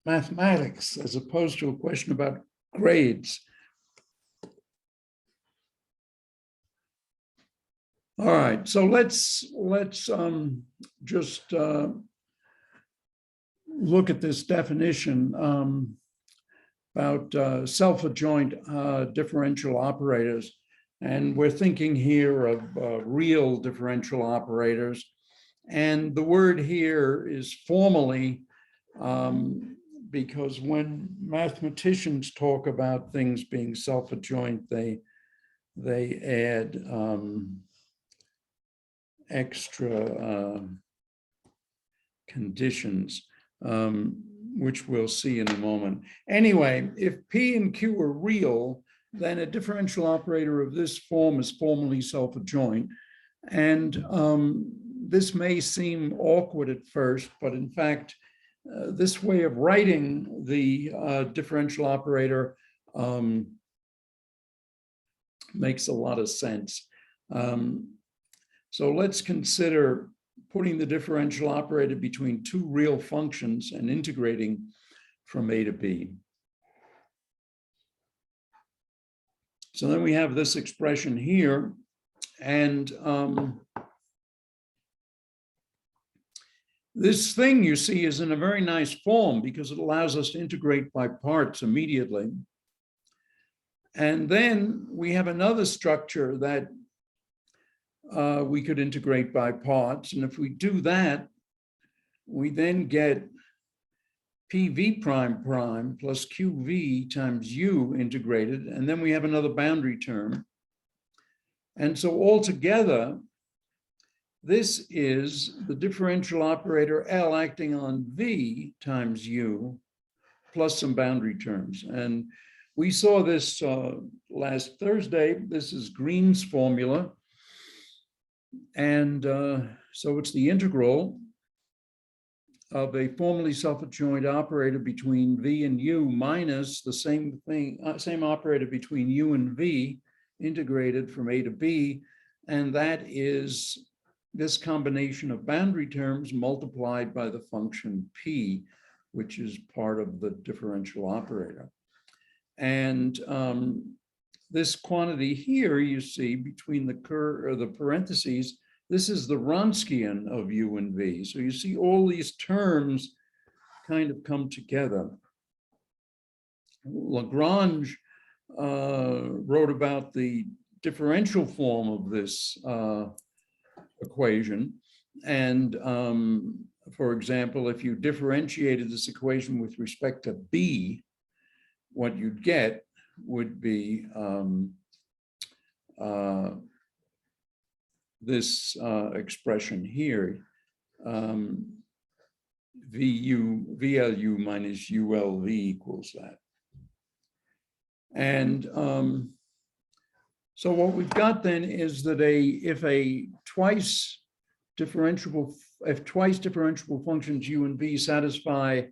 mathematics as opposed to a question about grades. All right, so let's just look at this definition about self-adjoint differential operators. And we're thinking here of real differential operators. And the word here is formally because when mathematicians talk about things being self-adjoint, they add extra conditions, which we'll see in a moment. Anyway, if P and Q are real, then a differential operator of this form is formally self-adjoint. And this may seem awkward at first, but in fact, this way of writing the differential operator makes a lot of sense. So let's consider putting the differential operator between two real functions and integrating from A to B. So then we have this expression here, and this thing you see is in a very nice form because it allows us to integrate by parts immediately. And then we have another structure that we could integrate by parts. And if we do that, we then get PV prime prime plus QV times U integrated. And then we have another boundary term. And so altogether, this is the differential operator L acting on V times U plus some boundary terms. And we saw this last Thursday. This is Green's formula. And so it's the integral of a formally self-adjoint operator between V and U minus the same thing, same operator between U and V integrated from A to B. And that is this combination of boundary terms multiplied by the function P, which is part of the differential operator. And this quantity here, you see, between the parentheses, this is the Wronskian of U and V. So you see all these terms kind of come together. Lagrange wrote about the differential form of this equation. And for example, if you differentiated this equation with respect to B, what you'd get would be this expression here, VLU minus ULV equals that. And so what we've got then is that if twice differentiable functions U and V satisfy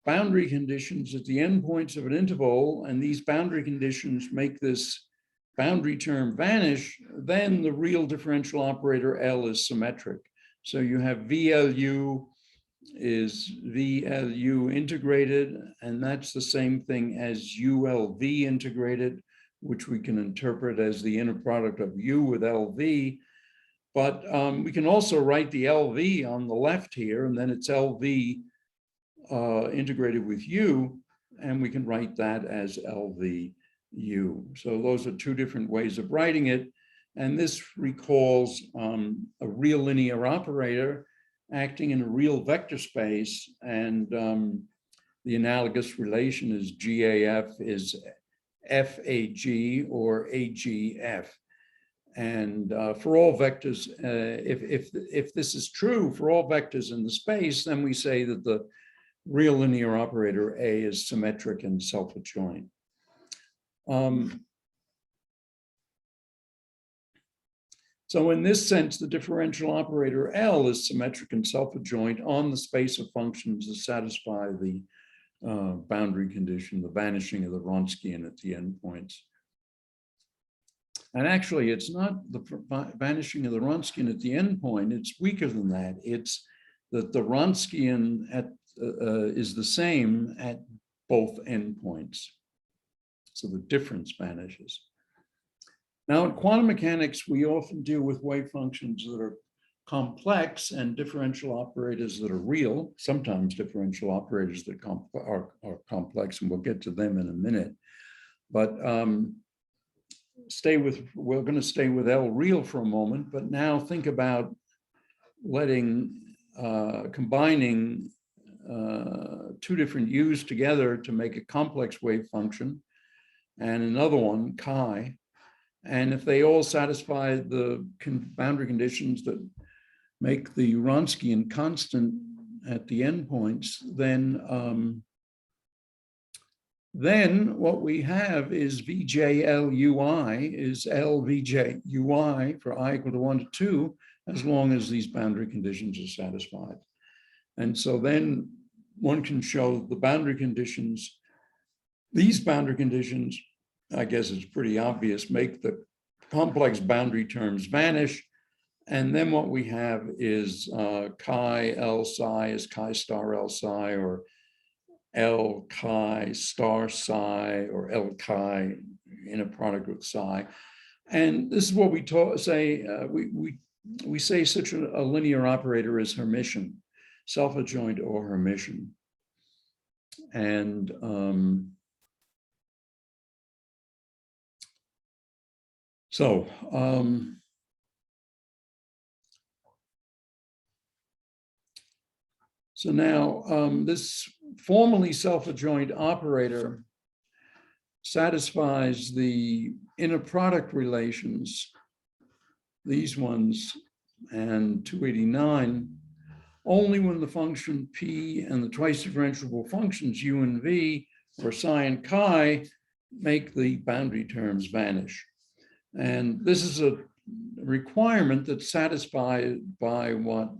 boundary conditions at the endpoints of an interval, and these boundary conditions make this boundary term vanish, then the real differential operator L is symmetric. So you have VLU is VLU integrated, and that's the same thing as ULV integrated, which we can interpret as the inner product of U with LV. But we can also write the LV on the left here, and then it's LV integrated with U, and we can write that as LVU. So those are two different ways of writing it. And this recalls a real linear operator acting in a real vector space. And the analogous relation is GAF is FAG or AGF. And for all vectors, if this is true for all vectors in the space, then we say that the real linear operator A is symmetric and self-adjoint. So in this sense, the differential operator L is symmetric and self-adjoint on the space of functions that satisfy the boundary condition, the vanishing of the Wronskian at the endpoints. And actually, it's not the vanishing of the Wronskian at the endpoint, it's weaker than that. It's that the Wronskian is the same at both endpoints. So the difference vanishes. Now in quantum mechanics, we often deal with wave functions that are complex and differential operators that are real, sometimes differential operators that are complex, and we'll get to them in a minute. But we're going to stay with L real for a moment, but now think about combining two different U's together to make a complex wave function, and another one, chi. And if they all satisfy the boundary conditions that make the Wronskian constant at the endpoints, then what we have is VJLUI is LVJUI for I equal to 1 to 2, as long as these boundary conditions are satisfied. And so then one can show the boundary conditions. These boundary conditions, I guess it's pretty obvious, make the complex boundary terms vanish. And then what we have is chi L psi is chi star L psi, or L chi star psi, or L chi in a product with psi. And this is what we say, we say such a linear operator is Hermitian, self-adjoint or Hermitian. And so now this formally self-adjoint operator satisfies the inner product relations, these ones, and 289, only when the function P and the twice differentiable functions U and V, or psi and chi, make the boundary terms vanish. And this is a requirement that's satisfied by what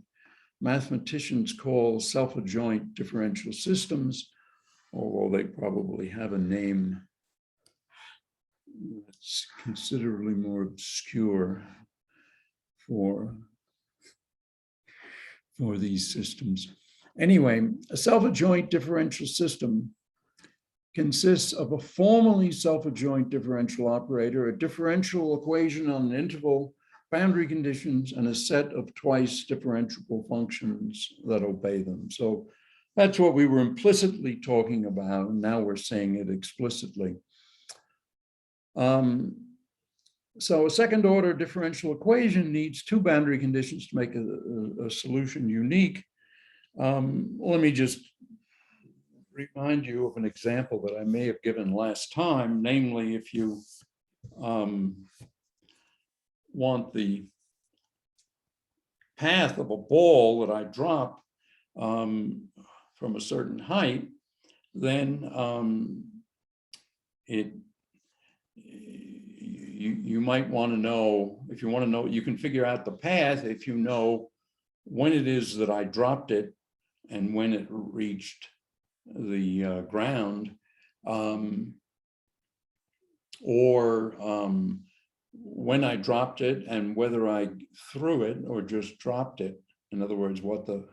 mathematicians call self-adjoint differential systems, although they probably have a name that's considerably more obscure for these systems. Anyway, a self-adjoint differential system consists of a formally self-adjoint differential operator, a differential equation on an interval, boundary conditions, and a set of twice differentiable functions that obey them. So that's what we were implicitly talking about, and now we're saying it explicitly. So a second order differential equation needs two boundary conditions to make a solution unique. Let me just remind you of an example that I may have given last time, namely if you want the path of a ball that I drop from a certain height, then you might want to know, if you want to know, you can figure out the path if you know when it is that I dropped it and when it reached the ground, or when I dropped it and whether I threw it or just dropped it. In other words, what the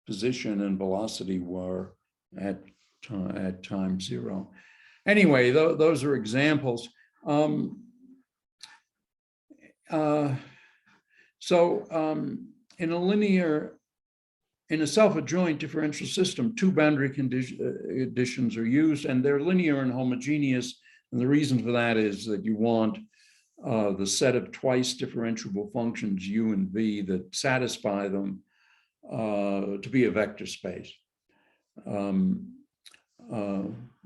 position and velocity were at time zero. Anyway, those are examples. In a self-adjoint differential system, two boundary conditions are used, and they're linear and homogeneous. And the reason for that is that you want the set of twice differentiable functions U and V that satisfy them to be a vector space. I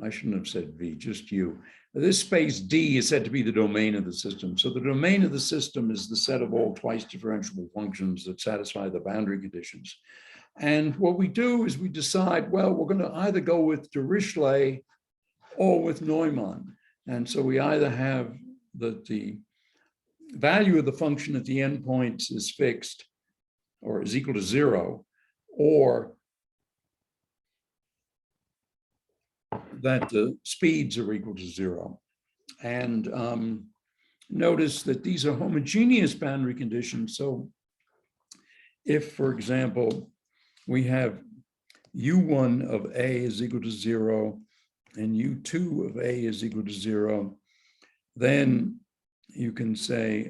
shouldn't have said V, just U. This space D is said to be the domain of the system. So the domain of the system is the set of all twice differentiable functions that satisfy the boundary conditions. And what we do is we decide, well, we're going to either go with Dirichlet or with Neumann. And so we either have the value of the function at the endpoints is fixed or is equal to 0, or that the speeds are equal to 0. And notice that these are homogeneous boundary conditions. So if, for example, we have U1 of A is equal to 0 and U2 of A is equal to 0, then you can say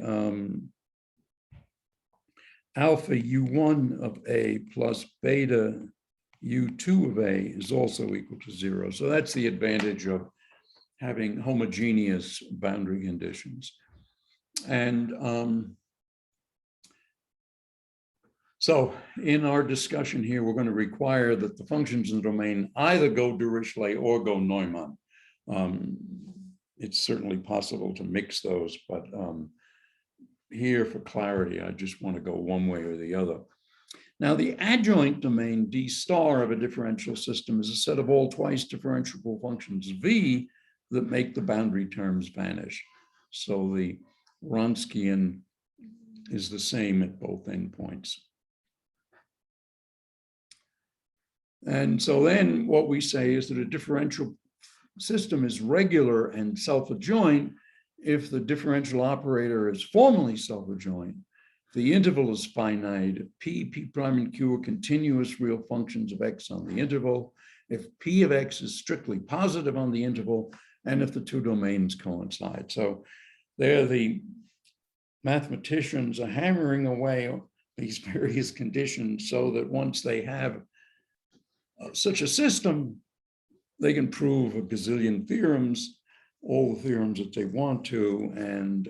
alpha U1 of A plus beta U2 of A is also equal to 0. So that's the advantage of having homogeneous boundary conditions. And so in our discussion here, we're going to require that the functions in the domain either go Dirichlet or go Neumann. It's certainly possible to mix those, but here for clarity, I just want to go one way or the other. Now, the adjoint domain D star of a differential system is a set of all twice differentiable functions V that make the boundary terms vanish. So the Wronskian is the same at both endpoints. And so then what we say is that a differential system is regular and self-adjoint if the differential operator is formally self-adjoint, the interval is finite, P prime, and Q are continuous real functions of X on the interval, if P of X is strictly positive on the interval, and if the two domains coincide. So there the mathematicians are hammering away these various conditions so that once they have such a system, they can prove a gazillion theorems, all the theorems that they want to, and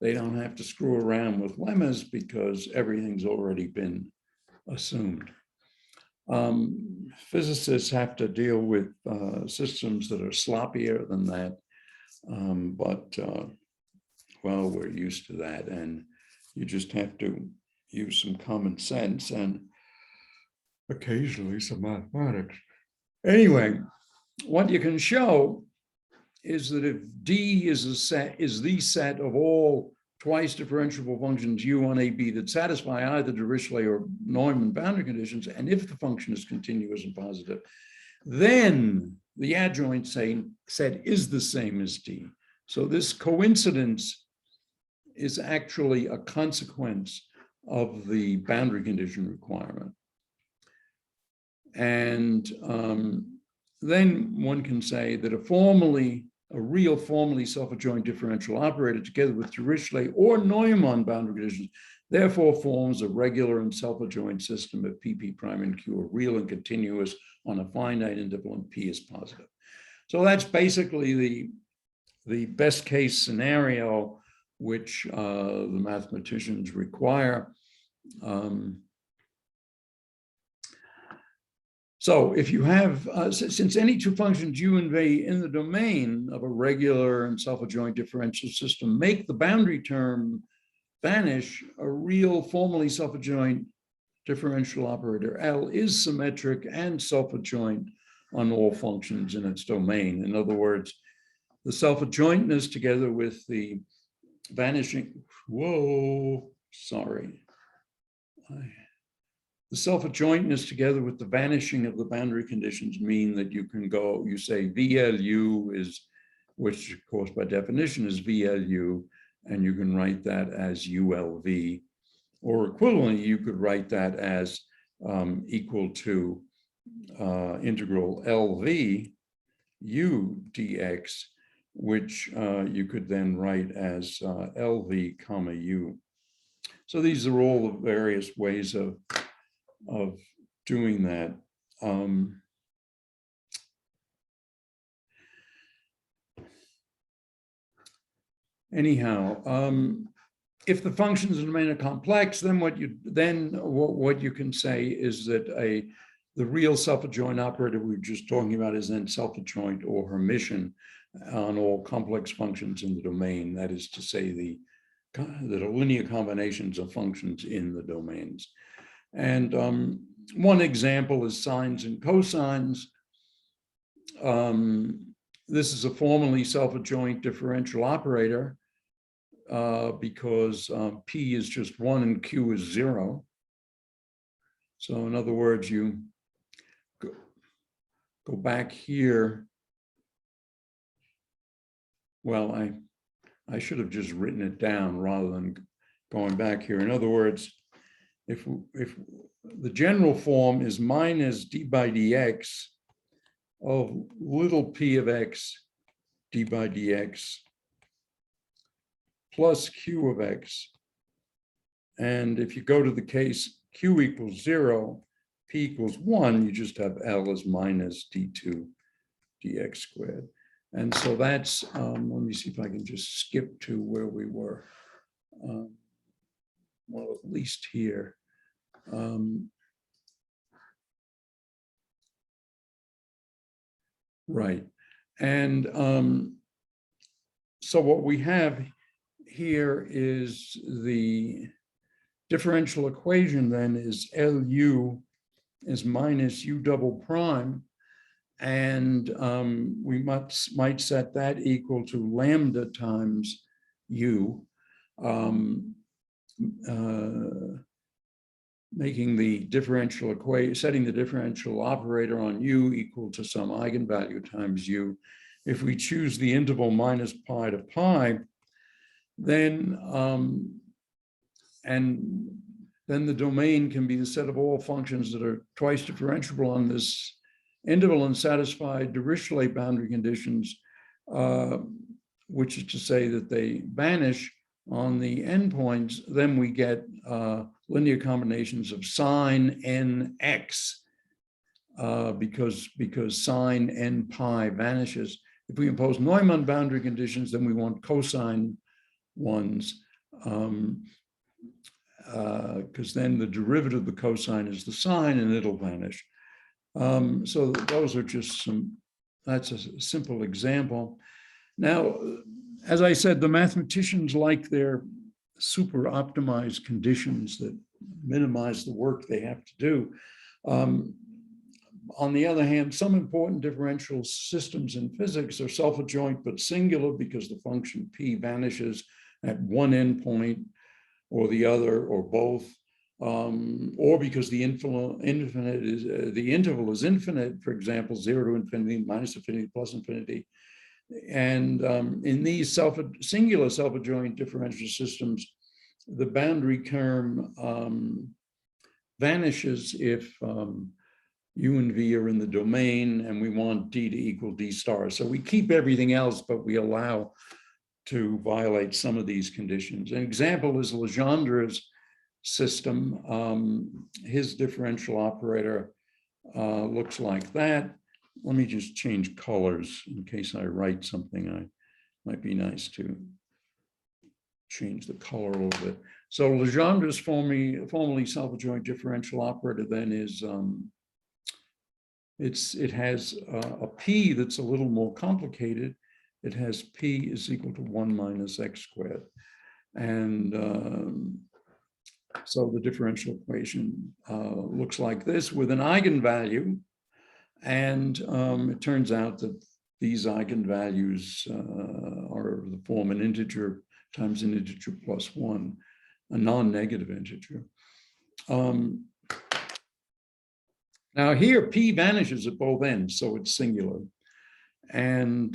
they don't have to screw around with lemmas because everything's already been assumed. Physicists have to deal with systems that are sloppier than that, but well, we're used to that, and you just have to use some common sense and occasionally some mathematics. Anyway, what you can show is that if D is the set of all twice differentiable functions U1, A, B that satisfy either Dirichlet or Neumann boundary conditions, and if the function is continuous and positive, then the adjoint set is the same as D. So this coincidence is actually a consequence of the boundary condition requirement. And then one can say that a real formally self-adjoint differential operator together with Dirichlet or Neumann boundary conditions therefore forms a regular and self-adjoint system if P prime and Q are real and continuous on a finite interval and P is positive. So that's basically the best case scenario which the mathematicians require. So if you have, since any two functions U and V in the domain of a regular and self-adjoint differential system make the boundary term vanish, a real formally self-adjoint differential operator L is symmetric and self-adjoint on all functions in its domain. In other words, the self-adjointness together with the vanishing, the self-adjointness together with the vanishing of the boundary conditions mean that you can go, you say VLU is, which of course by definition is VLU, and you can write that as ULV, or equivalently, you could write that as equal to integral LV U dx, which you could then write as LV comma U. So these are all the various ways of doing that. Anyhow, if the functions in the domain are complex, then what you can say is that the real self-adjoint operator we were just talking about is then self-adjoint or Hermitian on all complex functions in the domain. That is to say, that are linear combinations of functions in the domains. And one example is sines and cosines. This is a formally self-adjoint differential operator because P is just 1 and Q is 0. So in other words, you go back here. Well, I should have just written it down rather than going back here. In other words, if the general form is minus d by dx of little p of x d by dx plus q of x. And if you go to the case q equals 0, p equals 1, you just have L as minus d2 dx squared. And so that's, let me see if I can just skip to where we were. Well, at least here. Right. And so what we have here is the differential equation then is LU is minus U double prime. And we might set that equal to lambda times U, making the differential equation, setting the differential operator on U equal to some eigenvalue times U. If we choose the interval minus pi to pi, then the domain can be the set of all functions that are twice differentiable on this interval and satisfy Dirichlet boundary conditions, which is to say that they vanish on the endpoints. Then we get linear combinations of sine nx because sine n pi vanishes. If we impose Neumann boundary conditions, then we want cosine ones, because then the derivative of the cosine is the sine and it'll vanish. So those are just that's a simple example. Now, as I said, the mathematicians like their super optimized conditions that minimize the work they have to do. On the other hand, some important differential systems in physics are self-adjoint but singular because the function p vanishes at one endpoint or the other or both, or because the interval is infinite, for example, 0 to infinity, minus infinity, plus infinity. And in these singular self-adjoint differential systems, the boundary term vanishes if U and V are in the domain and we want D to equal D star. So we keep everything else, but we allow to violate some of these conditions. An example is Legendre's system. His differential operator looks like that. Let me just change colors in case I write something. I might be nice to change the color a little bit. So Legendre's formally self-adjoint differential operator then is it has a p that's a little more complicated. It has p is equal to 1 minus x squared, and so the differential equation looks like this with an eigenvalue. And it turns out that these eigenvalues are of the form an integer times an integer plus 1, a non-negative integer. Now here, p vanishes at both ends, so it's singular. And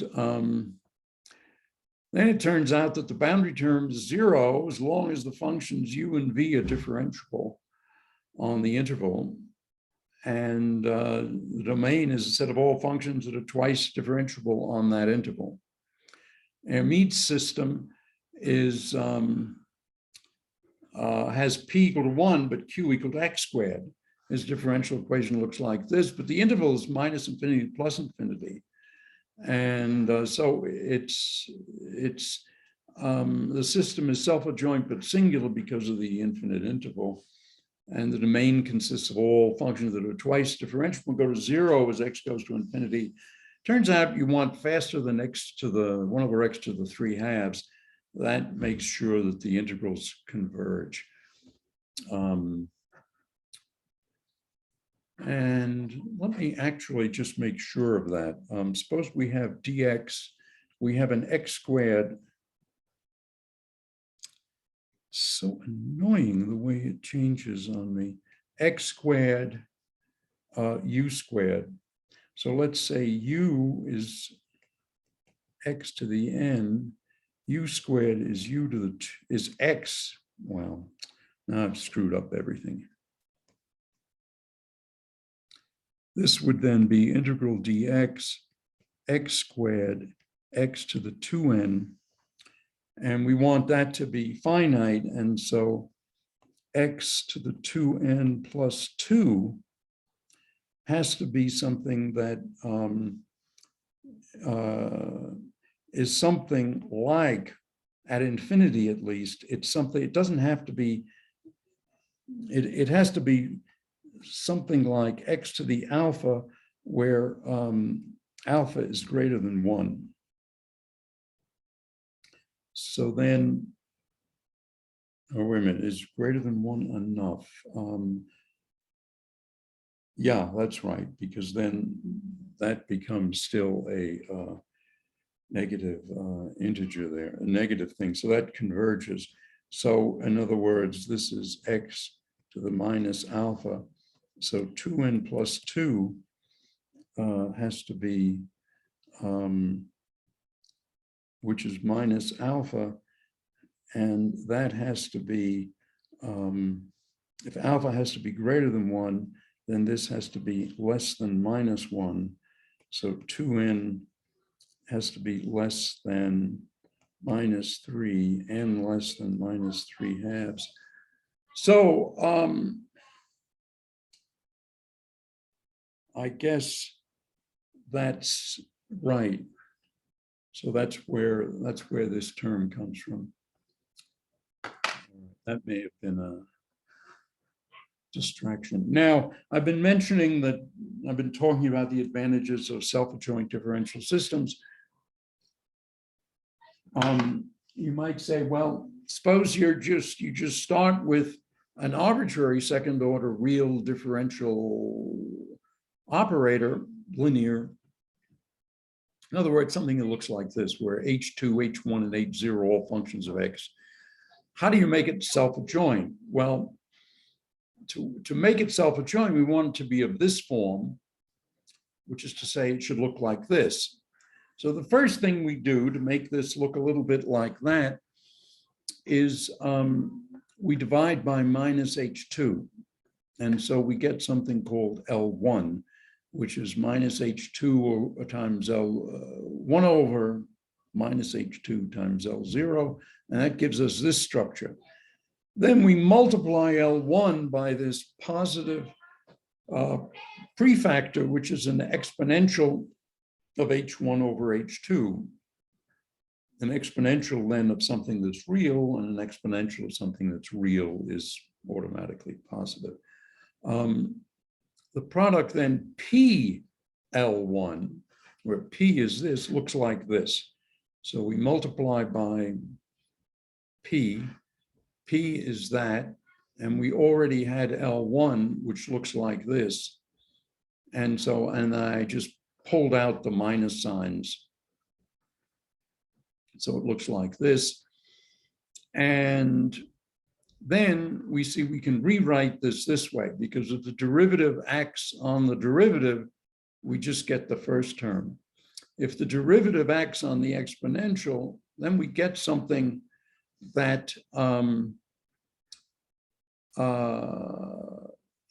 then it turns out that the boundary term is 0 as long as the functions u and v are differentiable on the interval. And the domain is a set of all functions that are twice differentiable on that interval. Hermite's system is has p equal to 1, but q equal to x squared. His differential equation looks like this, but the interval is minus infinity to plus infinity. And so the system is self-adjoint but singular because of the infinite interval. And the domain consists of all functions that are twice differentiable, go to 0 as x goes to infinity. Turns out you want faster than x to the 1 over x to the 3/2. That makes sure that the integrals converge. And let me actually just make sure of that. Suppose we have dx, we have an x squared. So annoying the way it changes on me. X squared, u squared. So let's say u is x to the n, u squared is u to the is x. Well, Now I've screwed up everything. This would then be integral dx, x squared, x to the 2n, and we want that to be finite, and so x to the 2n plus 2 has to be something that is something like, at infinity at least, it's something, it doesn't have to be, it has to be something like x to the alpha, where alpha is greater than 1. So then, oh, wait a minute, is greater than 1 enough? Yeah, that's right, because then that becomes still a negative integer there, a negative thing. So that converges. So in other words, this is x to the minus alpha. So 2n plus 2 has to be, which is minus alpha, and that has to be, if alpha has to be greater than 1, then this has to be less than minus 1. So 2n has to be less than minus 3, n less than minus 3/2. So I guess that's right. So that's where this term comes from. That may have been a distraction. Now, I've been mentioning that I've been talking about the advantages of self-adjoint differential systems. You might say, well, suppose you just start with an arbitrary second order real differential operator, linear. In other words, something that looks like this, where H2, H1, and H0 are all functions of X. How do you make it self-adjoint? Well, to make it self-adjoint, we want it to be of this form, which is to say it should look like this. So the first thing we do to make this look a little bit like that is we divide by minus H2. And so we get something called L1, which is minus H2 times L1 over minus H2 times L0. And that gives us this structure. Then we multiply L1 by this positive prefactor, which is an exponential of H1 over H2. An exponential then of something that's real, and an exponential of something that's real is automatically positive. The product then P L1, where P is this, looks like this. So we multiply by P. P is that, and we already had L1, which looks like this. And so, and I just pulled out the minus signs. So it looks like this. And then we see we can rewrite this way, because if the derivative acts on the derivative, we just get the first term. If the derivative acts on the exponential, then we get something that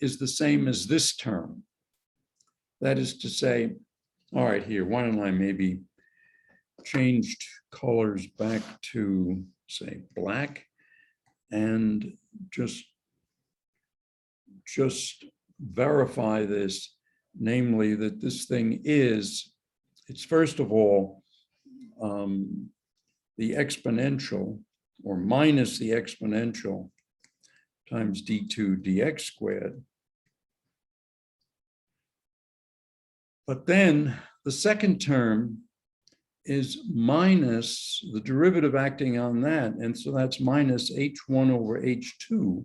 is the same as this term. That is to say, all right, here, why don't I maybe changed colors back to, say, black, and just verify this, namely that this thing is, it's first of all the exponential, or minus the exponential, times d2 dx squared. But then the second term is minus the derivative acting on that. And so that's minus h1 over h2,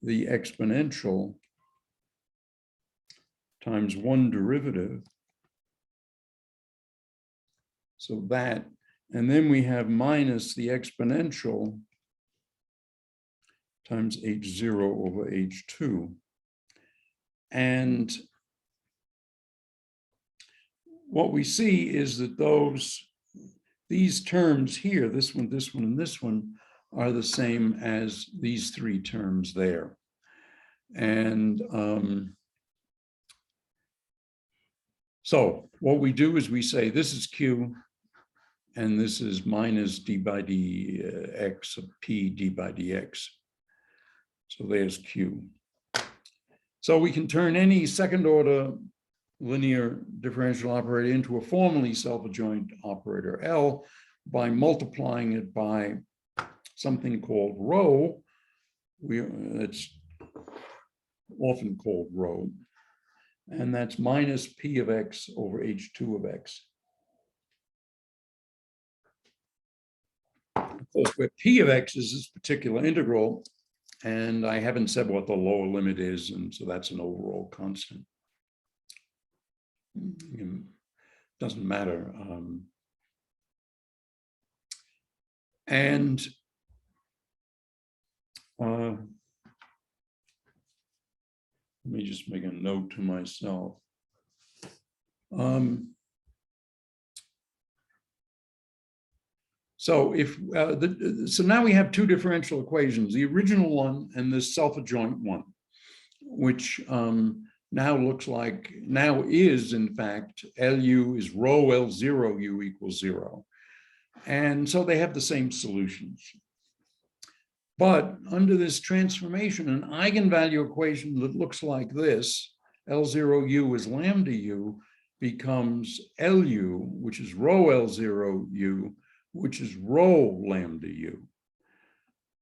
the exponential, times one derivative. So that, and then we have minus the exponential times h0 over h2. And what we see is that these terms here, this one, and this one, are the same as these three terms there. And so what we do is we say this is Q, and this is minus d by dx of p d by dx. So there's Q. So we can turn any second order linear differential operator into a formally self-adjoint operator L by multiplying it by something called rho. It's often called rho, and that's minus p of x over h2 of x. Of course, where p of x is this particular integral, and I haven't said what the lower limit is, and so that's an overall constant. Doesn't matter. Let me just make a note to myself. So now we have two differential equations, the original one and this self-adjoint one, which now is in fact LU is rho L0 U equals 0. And so they have the same solutions. But under this transformation, an eigenvalue equation that looks like this, L0 U is lambda U, becomes LU, which is rho L0 U, which is rho lambda U.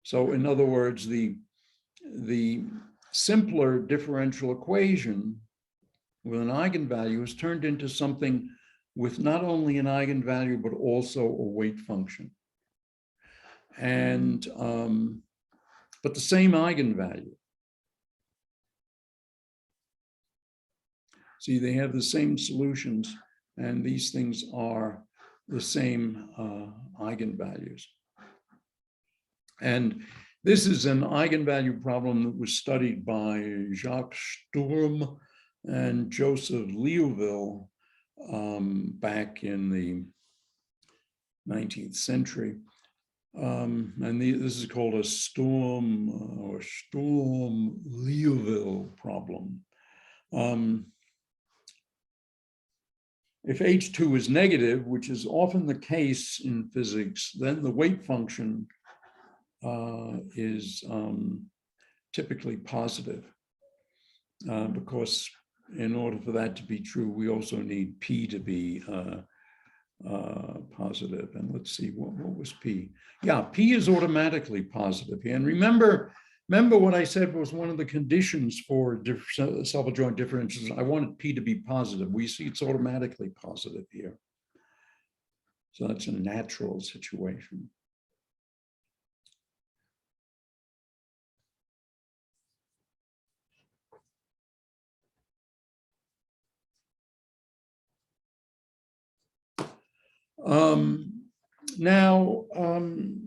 So in other words, the simpler differential equation with an eigenvalue is turned into something with not only an eigenvalue, but also a weight function. And, but the same eigenvalue. See, they have the same solutions, and these things are the same eigenvalues. And this is an eigenvalue problem that was studied by Jacques Sturm and Joseph Leoville back in the 19th century. This is called a StormLeoville problem. If H2 is negative, which is often the case in physics, then the weight function is typically positive, because in order for that to be true, we also need P to be positive. And let's see, what was P? Yeah, P is automatically positive. And remember what I said was one of the conditions for self-adjoint differentials. I wanted P to be positive. We see it's automatically positive here. So that's a natural situation.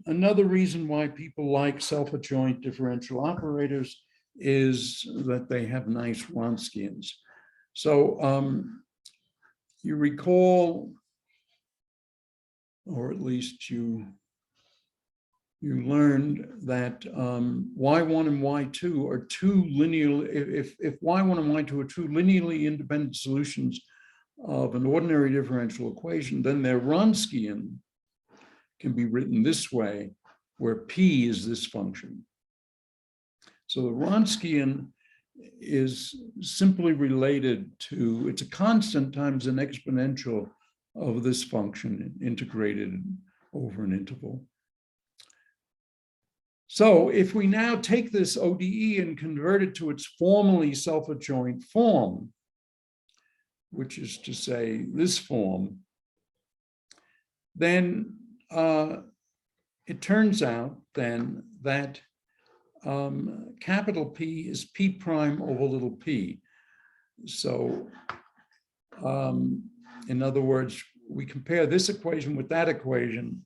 Another reason why people like self-adjoint differential operators is that they have nice Wronskians. So you recall, or at least you learned that y1 and y2 are two linear, if y1 and y2 are two linearly independent solutions of an ordinary differential equation, then their Wronskian can be written this way, where P is this function. So the Wronskian is simply related to, it's a constant times an exponential of this function integrated over an interval. So if we now take this ODE and convert it to its formally self-adjoint form, which is to say this form, then it turns out then that capital P is P prime over little p. So in other words, we compare this equation with that equation,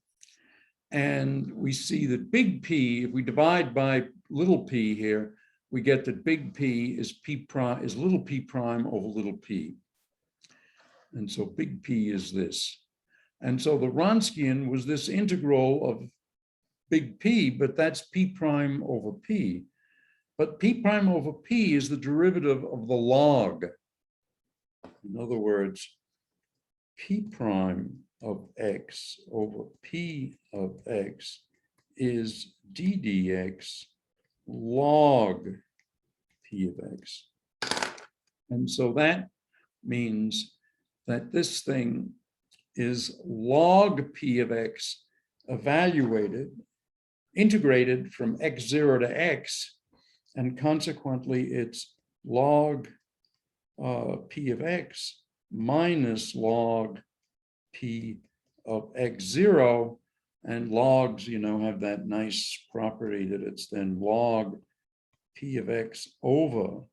and we see that big P, if we divide by little p here, we get that big P is P prime, is little p prime over little p. And so big P is this. And so the Wronskian was this integral of big P, but that's P prime over P. But P prime over P is the derivative of the log. In other words, P prime of X over P of X is d dx log P of X. And so that means that this thing is log P of X evaluated, integrated from x0 to x, and consequently it's log P of X minus log P of x0, and logs, have that nice property that it's then log P of X over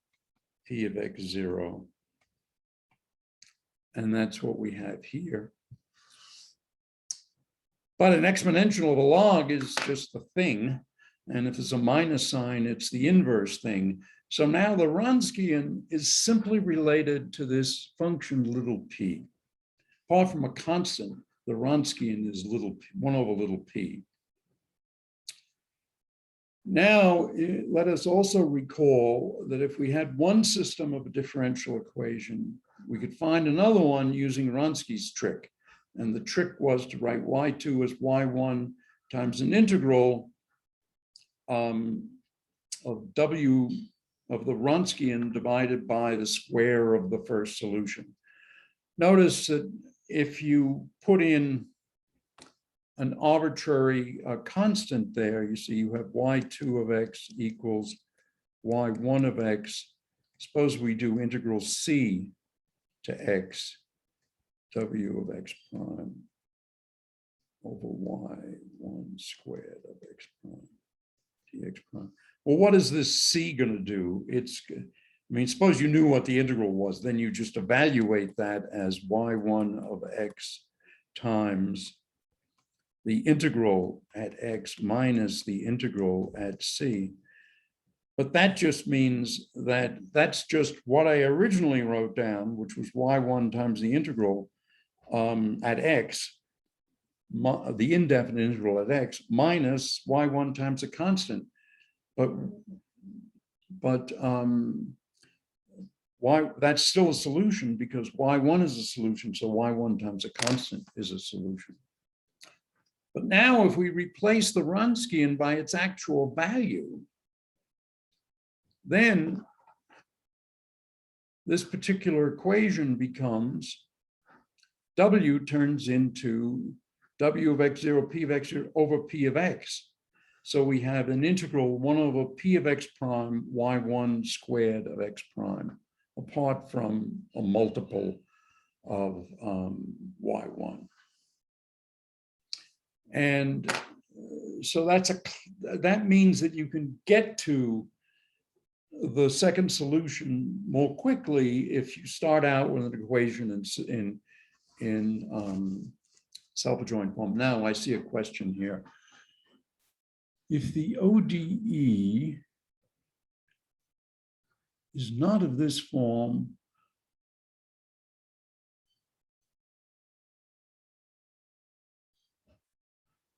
P of x0. And that's what we have here. But an exponential of a log is just the thing. And if it's a minus sign, it's the inverse thing. So now the Wronskian is simply related to this function little p. Apart from a constant, the Wronskian is 1 over little p. Now, let us also recall that if we had one system of a differential equation, we could find another one using Ronskis' trick. And the trick was to write y2 as y1 times an integral of w of the Wronskian divided by the square of the first solution. Notice that if you put in an arbitrary constant there, you see you have y2 of x equals y1 of x. Suppose we do integral c to x, w of x prime over y1 squared of x prime dx prime. Well, what is this c going to do? Suppose you knew what the integral was, then you just evaluate that as y1 of x times the integral at x minus the integral at c. But that just means that that's just what I originally wrote down, which was y1 times the integral at x, the indefinite integral at x, minus y1 times a constant. But that's still a solution because y1 is a solution, so y1 times a constant is a solution. But now if we replace the Wronskian by its actual value, then this particular equation becomes w turns into w of x0 p of x0 over p of x. So we have an integral 1 over p of x prime y1 squared of x prime, apart from a multiple of y1. And so that means that you can get to the second solution more quickly if you start out with an equation in self-adjoint form. Now I see a question here. If the ODE is not of this form,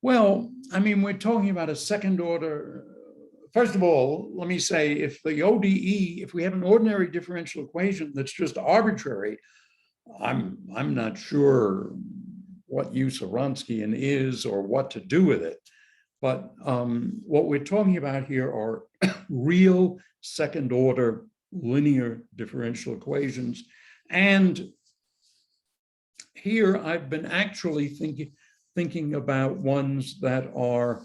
well, we're talking about a second order. First of all, let me say, if the ODE, if we have an ordinary differential equation that's just arbitrary, I'm not sure what use a Wronskian is or what to do with it. But what we're talking about here are real second order linear differential equations. And here I've been actually thinking about ones that are,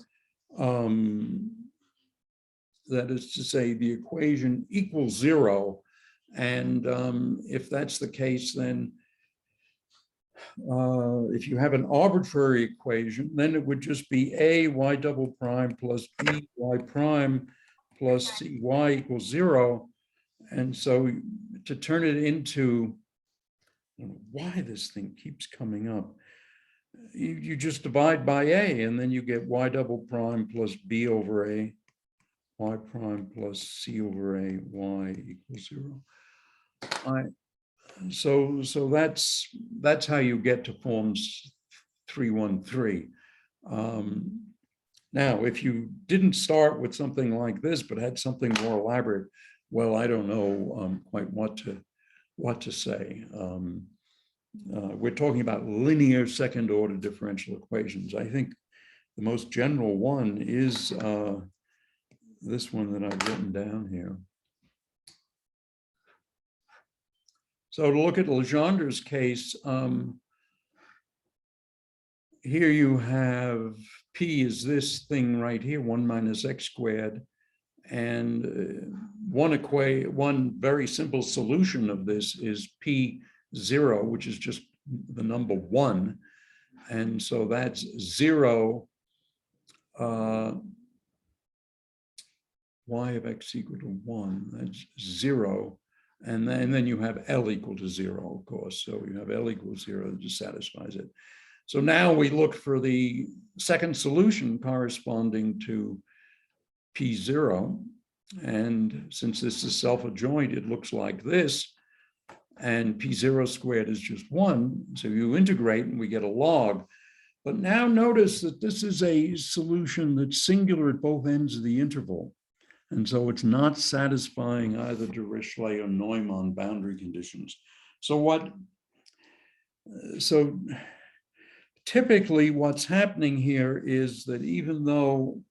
that is to say, the equation equals 0. And if that's the case, then if you have an arbitrary equation, then it would just be a y double prime plus b y prime plus c y equals 0. And so to turn it into, I don't know why this thing keeps coming up, you just divide by a, and then you get y double prime plus b over a, y prime plus c over a, y equals 0. So that's how you get to forms 313. Now, if you didn't start with something like this, but had something more elaborate, well, I don't know quite what to say. We're talking about linear second order differential equations. I think the most general one is this one that I've written down here. So to look at Legendre's case, here you have P is this thing right here, 1 minus x squared. And one very simple solution of this is P0, which is just the number 1. And so that's 0 y of x equal to 1, that's 0. And then you have L equal to 0, of course. So you have L equals 0 that just satisfies it. So now we look for the second solution corresponding to P0. And since this is self-adjoint, it looks like this. And P0 squared is just 1. So you integrate and we get a log. But now notice that this is a solution that's singular at both ends of the interval. And so it's not satisfying either Dirichlet or Neumann boundary conditions. So typically what's happening here is that even though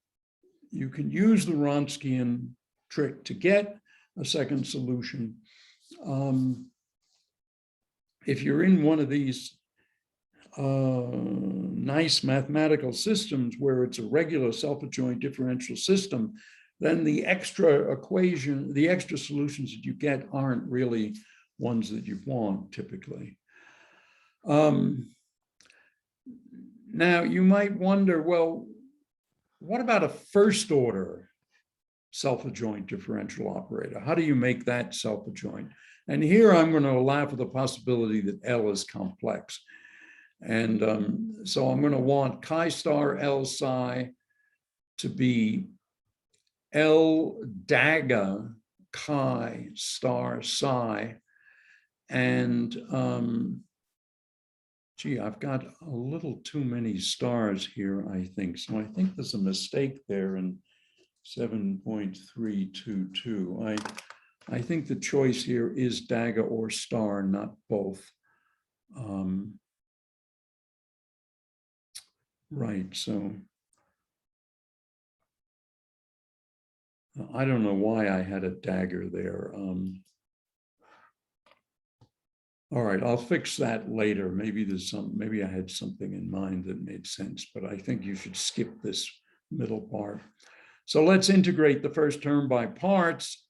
you can use the Wronskian trick to get a second solution, if you're in one of these nice mathematical systems where it's a regular self-adjoint differential system, then the extra equation, the extra solutions that you get aren't really ones that you want typically. Now you might wonder, well, what about a first order self-adjoint differential operator? How do you make that self-adjoint? And here I'm going to allow for the possibility that L is complex. And so I'm going to want chi star L psi to be L dagger chi star psi. And gee, I've got a little too many stars here, I think. So I think there's a mistake there in 7.322. I think the choice here is dagger or star, not both. Right, so I don't know why I had a dagger there. All right, I'll fix that later. Maybe maybe I had something in mind that made sense, but I think you should skip this middle part. So let's integrate the first term by parts.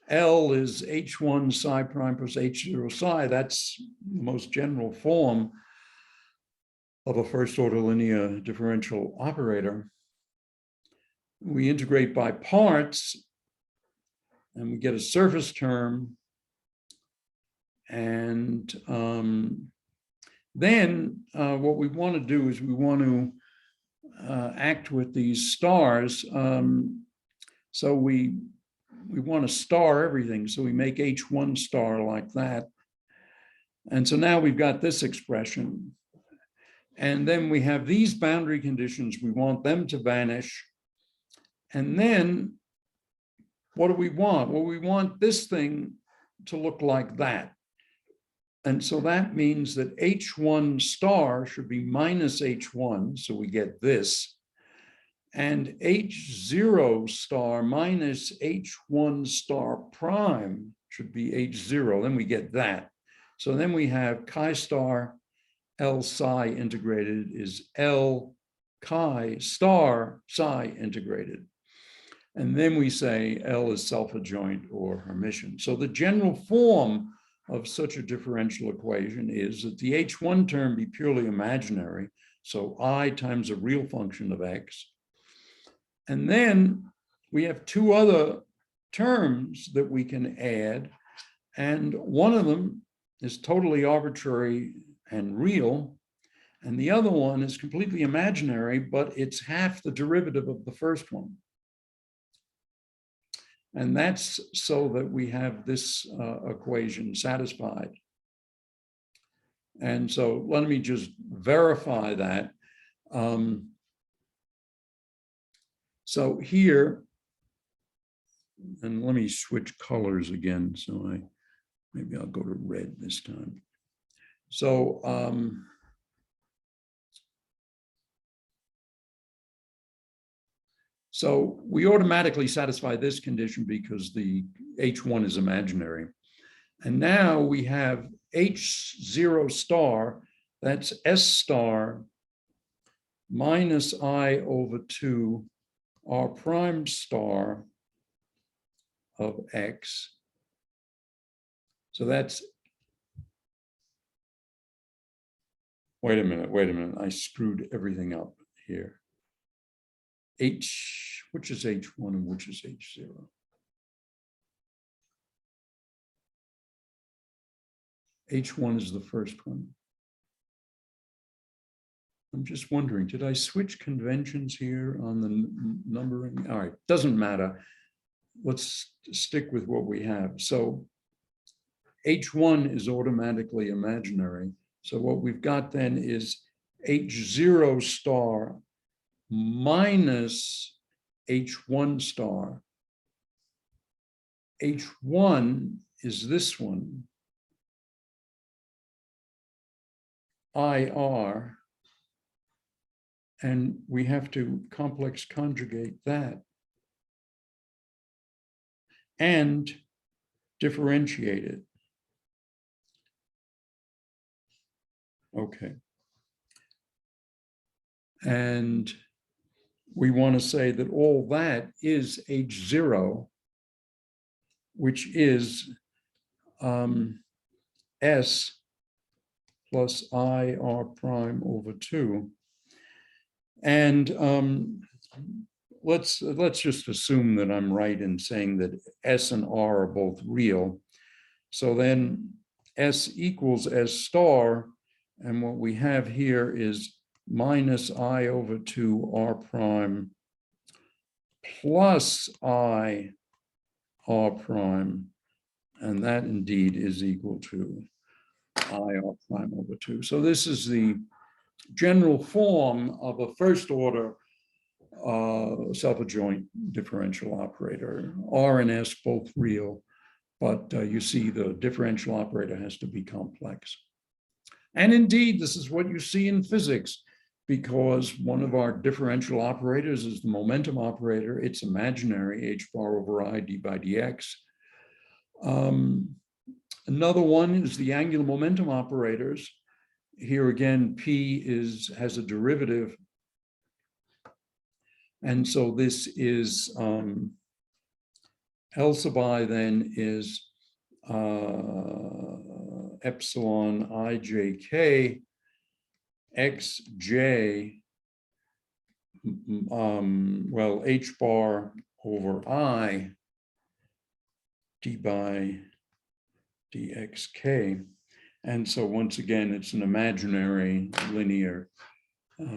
L is H1 psi prime plus H0 psi. That's the most general form of a first order linear differential operator. We integrate by parts and we get a surface term. And then what we want to do is we want to act with these stars. So we want to star everything. So we make H1 star like that. And so now we've got this expression. And then we have these boundary conditions. We want them to vanish. And then what do we want? Well, we want this thing to look like that. And so that means that H1 star should be minus H1, so we get this. And H0 star minus H1 star prime should be H0, then we get that. So then we have chi star L psi integrated is L chi star psi integrated. And then we say L is self-adjoint or Hermitian. So the general form of such a differential equation is that the H1 term be purely imaginary, so I times a real function of X. And then we have two other terms that we can add, and one of them is totally arbitrary and real, and the other one is completely imaginary, but it's half the derivative of the first one. And that's so that we have this equation satisfied. And so let me just verify that. So here, and let me switch colors again. So maybe I'll go to red this time. So so we automatically satisfy this condition because the H1 is imaginary. And now we have H0 star, that's S star minus I over 2 R prime star of X. So that's, wait a minute, I screwed everything up here. Which is H1 and which is H0? H1 is the first one. I'm just wondering, did I switch conventions here on the numbering? All right, doesn't matter. Let's stick with what we have. So H1 is automatically imaginary. So what we've got then is H0 star minus H1 star. H1 is this one, IR, and we have to complex conjugate that and differentiate it. Okay. And we want to say that all that is H0, which is S plus I R prime over 2. And let's just assume that I'm right in saying that S and R are both real. So then S equals S star, and what we have here is minus I over 2 R prime plus I R prime, and that indeed is equal to I R prime over 2. So this is the general form of a first order self-adjoint differential operator. R and S both real, but you see the differential operator has to be complex. And indeed, this is what you see in physics, because one of our differential operators is the momentum operator. It's imaginary, h bar over I d by dx. Another one is the angular momentum operators. Here again, P has a derivative. And so this is L sub I then is epsilon ijk xj, well, h bar over I d by dxk. And so once again, it's an imaginary linear, it's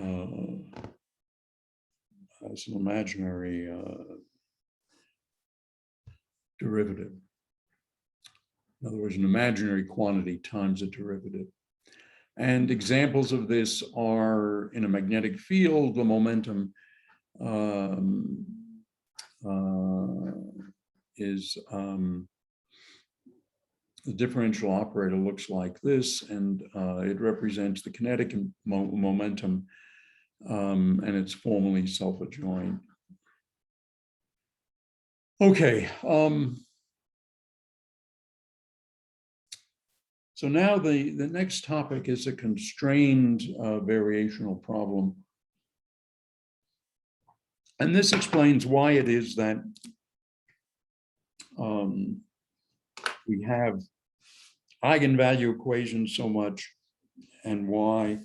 an imaginary derivative. In other words, an imaginary quantity times a derivative. And examples of this are in a magnetic field, the momentum is the differential operator looks like this, and it represents the kinetic momentum, and it's formally self-adjoint. Okay. So now the next topic is a constrained variational problem. And this explains why it is that we have eigenvalue equations so much, and why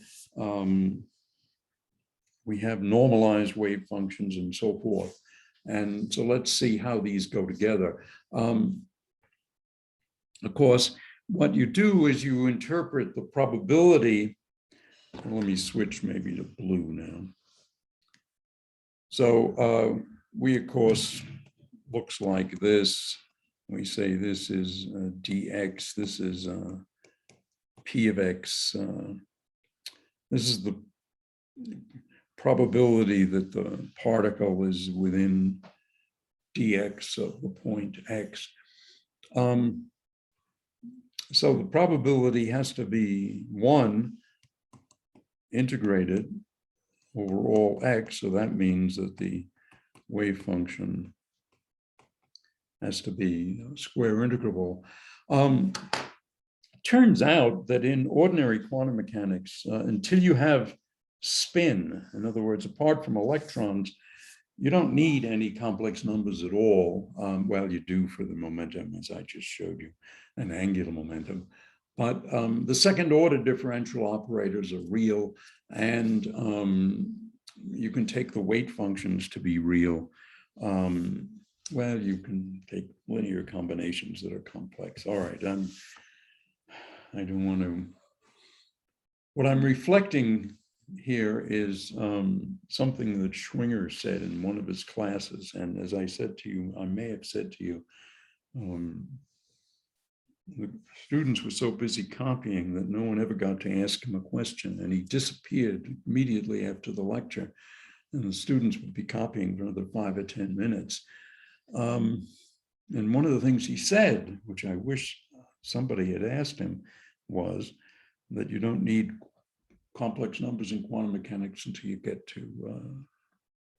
we have normalized wave functions and so forth. And so let's see how these go together. Of course, what you do is you interpret the probability. Let me switch maybe to blue now. So we, of course, looks like this. We say this is dx, this is p of x. This is the probability that the particle is within dx of the point x. So the probability has to be 1 integrated over all x. So that means that the wave function has to be square integrable. Turns out that in ordinary quantum mechanics, until you have spin, in other words, apart from electrons, you don't need any complex numbers at all. Well, you do for the momentum, as I just showed you, an angular momentum. But the second order differential operators are real, and you can take the weight functions to be real. Well, you can take linear combinations that are complex. All right, I don't want to. What I'm reflecting here is something that Schwinger said in one of his classes. And as I said to you, I may have said to you, the students were so busy copying that no one ever got to ask him a question, and he disappeared immediately after the lecture, and the students would be copying for another 5 or 10 minutes. And one of the things he said, which I wish somebody had asked him, was that you don't need complex numbers in quantum mechanics until you get to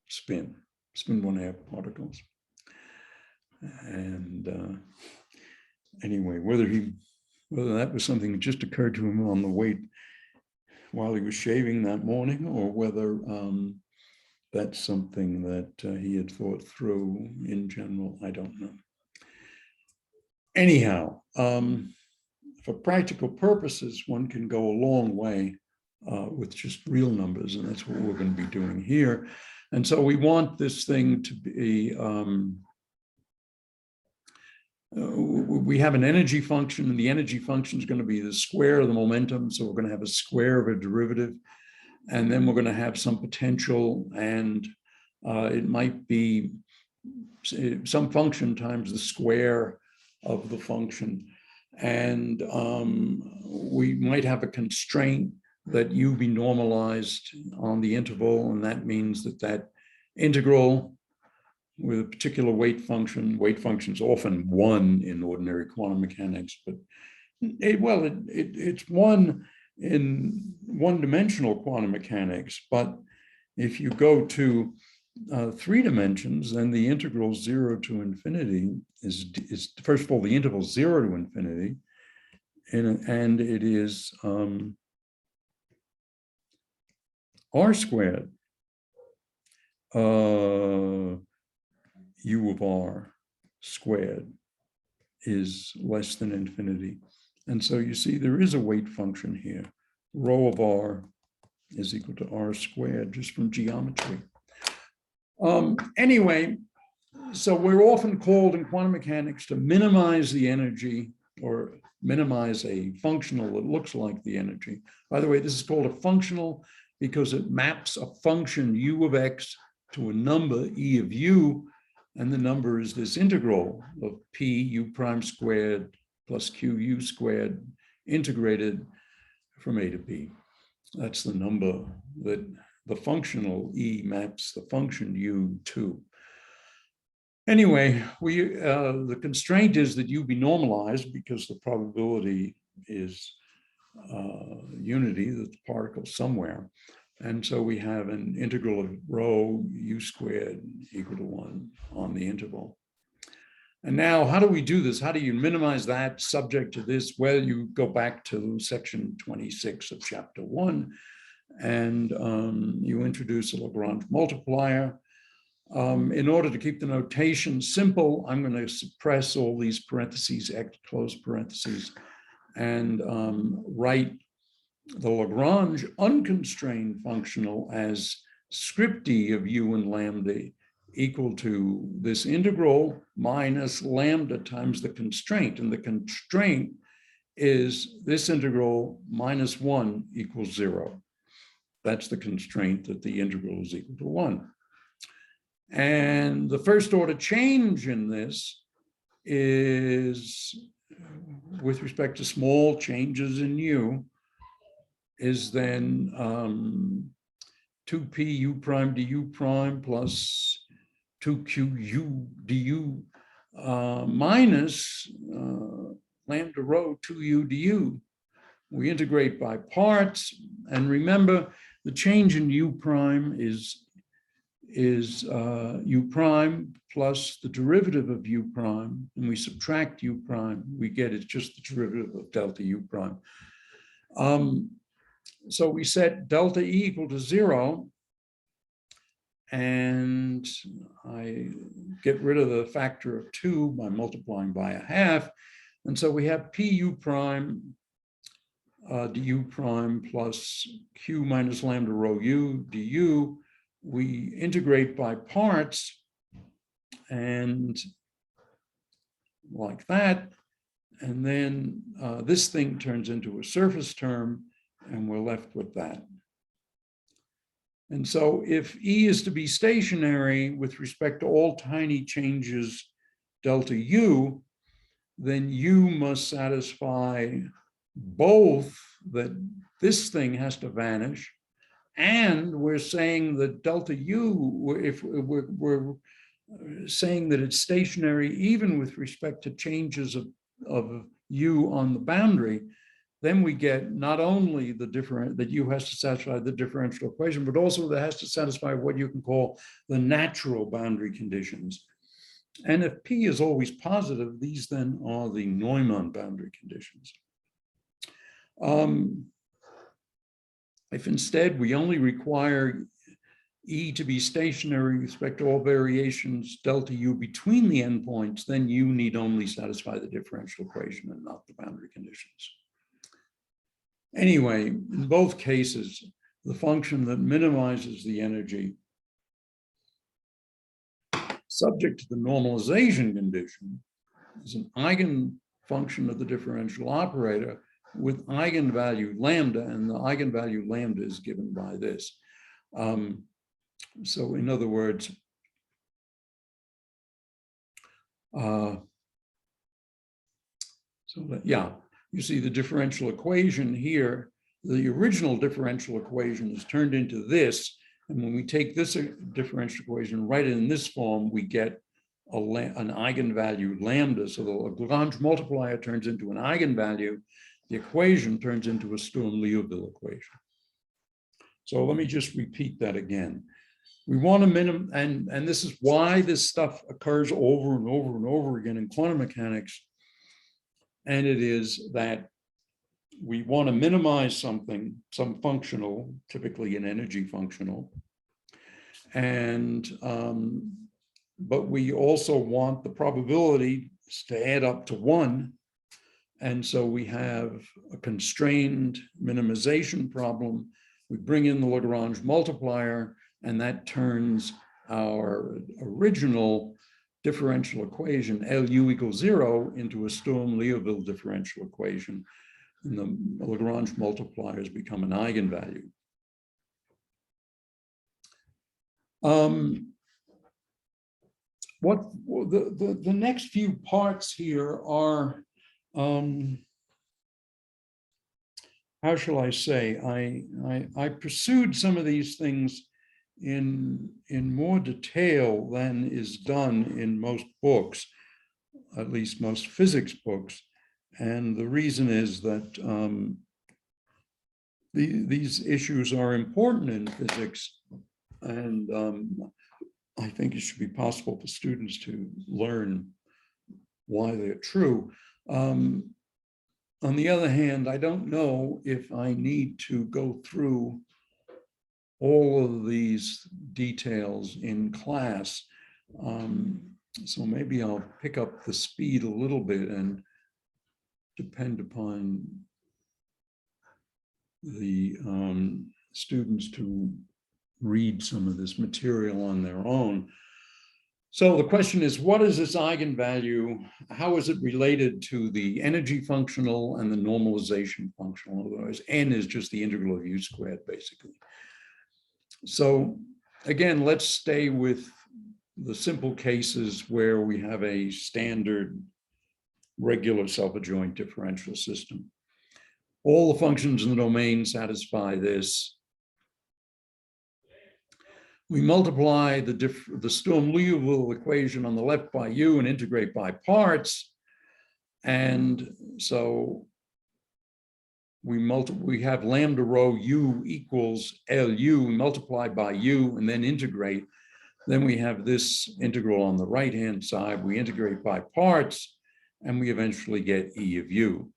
spin 1/2 particles. And anyway, whether that was something that just occurred to him on the way while he was shaving that morning, or whether that's something that he had thought through in general, I don't know. Anyhow, for practical purposes, one can go a long way with just real numbers, and that's what we're going to be doing here. And so we want this thing to be, we have an energy function, and the energy function is going to be the square of the momentum. So we're going to have a square of a derivative, and then we're going to have some potential, and it might be some function times the square of the function. And we might have a constraint that u be normalized on the interval, and that means that that integral with a particular weight function is often 1 in ordinary quantum mechanics, but it's 1 in one-dimensional quantum mechanics. But if you go to 3 dimensions, then the integral 0 to infinity is first of all, the interval 0 to infinity, and it is r squared u of r squared is less than infinity. And so you see there is a weight function here. Rho of r is equal to r squared, just from geometry. Anyway, so we're often called in quantum mechanics to minimize the energy, or minimize a functional that looks like the energy. By the way, this is called a functional because it maps a function u of x to a number e of u, and the number is this integral of p u prime squared plus q u squared integrated from a to b. That's the number that the functional e maps the function u to. Anyway, the constraint is that u be normalized because the probability is unity, that the particle somewhere. And so we have an integral of rho u squared equal to 1 on the interval. And now, how do we do this? How do you minimize that subject to this? Well, you go back to section 26 of chapter 1, and you introduce a Lagrange multiplier. In order to keep the notation simple, I'm going to suppress all these parentheses, close parentheses, and write the Lagrange unconstrained functional as script d of u and lambda equal to this integral minus lambda times the constraint. And the constraint is this integral minus 1 equals 0. That's the constraint, that the integral is equal to 1. And the first order change in this is with respect to small changes in u, is then 2p u prime du prime plus 2q u du minus lambda rho 2u du. We integrate by parts, and remember the change in u prime is u prime plus the derivative of u prime, and we subtract u prime, we get it's just the derivative of delta u prime. So we set delta E equal to 0, and I get rid of the factor of 2 by multiplying by 1/2, and so we have pu prime du prime plus q minus lambda rho u du. We integrate by parts, and like that, and then this thing turns into a surface term, and we're left with that. And so if E is to be stationary with respect to all tiny changes delta U, then U must satisfy both that this thing has to vanish, and we're saying that delta U, if we're saying that it's stationary even with respect to changes of U on the boundary, then we get not only the different, that U has to satisfy the differential equation, but also that has to satisfy what you can call the natural boundary conditions. And if P is always positive, these then are the Neumann boundary conditions. If instead we only require E to be stationary with respect to all variations delta U between the endpoints, then U need only satisfy the differential equation and not the boundary conditions. Anyway, in both cases, the function that minimizes the energy subject to the normalization condition is an eigenfunction of the differential operator with eigenvalue lambda, and the eigenvalue lambda is given by this. So in other words, you see the differential equation here. The original differential equation is turned into this, and when we take this differential equation and write it in this form, we get an eigenvalue lambda. So the Lagrange multiplier turns into an eigenvalue. The equation turns into a Sturm-Liouville equation. So let me just repeat that again. We want to and this is why this stuff occurs over and over and over again in quantum mechanics. And it is that we want to minimize something, some functional, typically an energy functional. And, but we also want the probability to add up to 1. And so we have a constrained minimization problem. We bring in the Lagrange multiplier, and that turns our original differential equation, LU equals 0, into a Sturm-Liouville differential equation. And the Lagrange multipliers become an eigenvalue. The next few parts here are, how shall I say, I pursued some of these things in more detail than is done in most books, at least most physics books. And the reason is that these issues are important in physics, and I think it should be possible for students to learn why they're true. On the other hand, I don't know if I need to go through all of these details in class. So maybe I'll pick up the speed a little bit and depend upon the students to read some of this material on their own. So the question is, what is this eigenvalue? How is it related to the energy functional and the normalization functional? Otherwise, n is just the integral of u squared, basically. So again, let's stay with the simple cases where we have a standard regular self-adjoint differential system. All the functions in the domain satisfy this. we multiply the StormLeoville equation on the left by u and integrate by parts. And so we have lambda rho u equals LU multiplied by u and then integrate. Then we have this integral on the right-hand side. We integrate by parts and we eventually get E of u.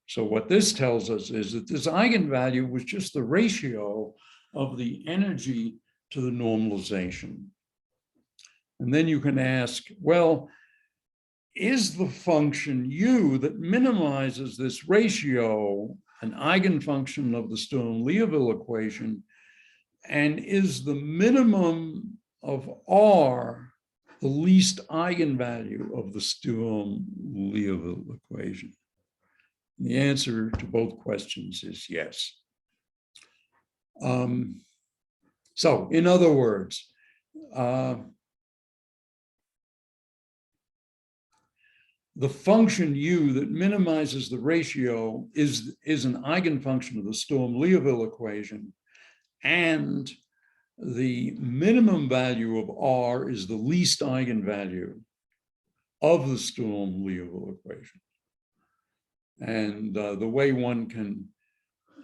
So what this tells us is that this eigenvalue was just the ratio of the energy to the normalization. And then you can ask, well, is the function u that minimizes this ratio an eigenfunction of the StormLeoville equation? And is the minimum of R the least eigenvalue of the StormLeoville equation? The answer to both questions is yes. So in other words, the function u that minimizes the ratio is an eigenfunction of the StormLeoville equation, and the minimum value of R is the least eigenvalue of the StormLeoville equation. And the way one can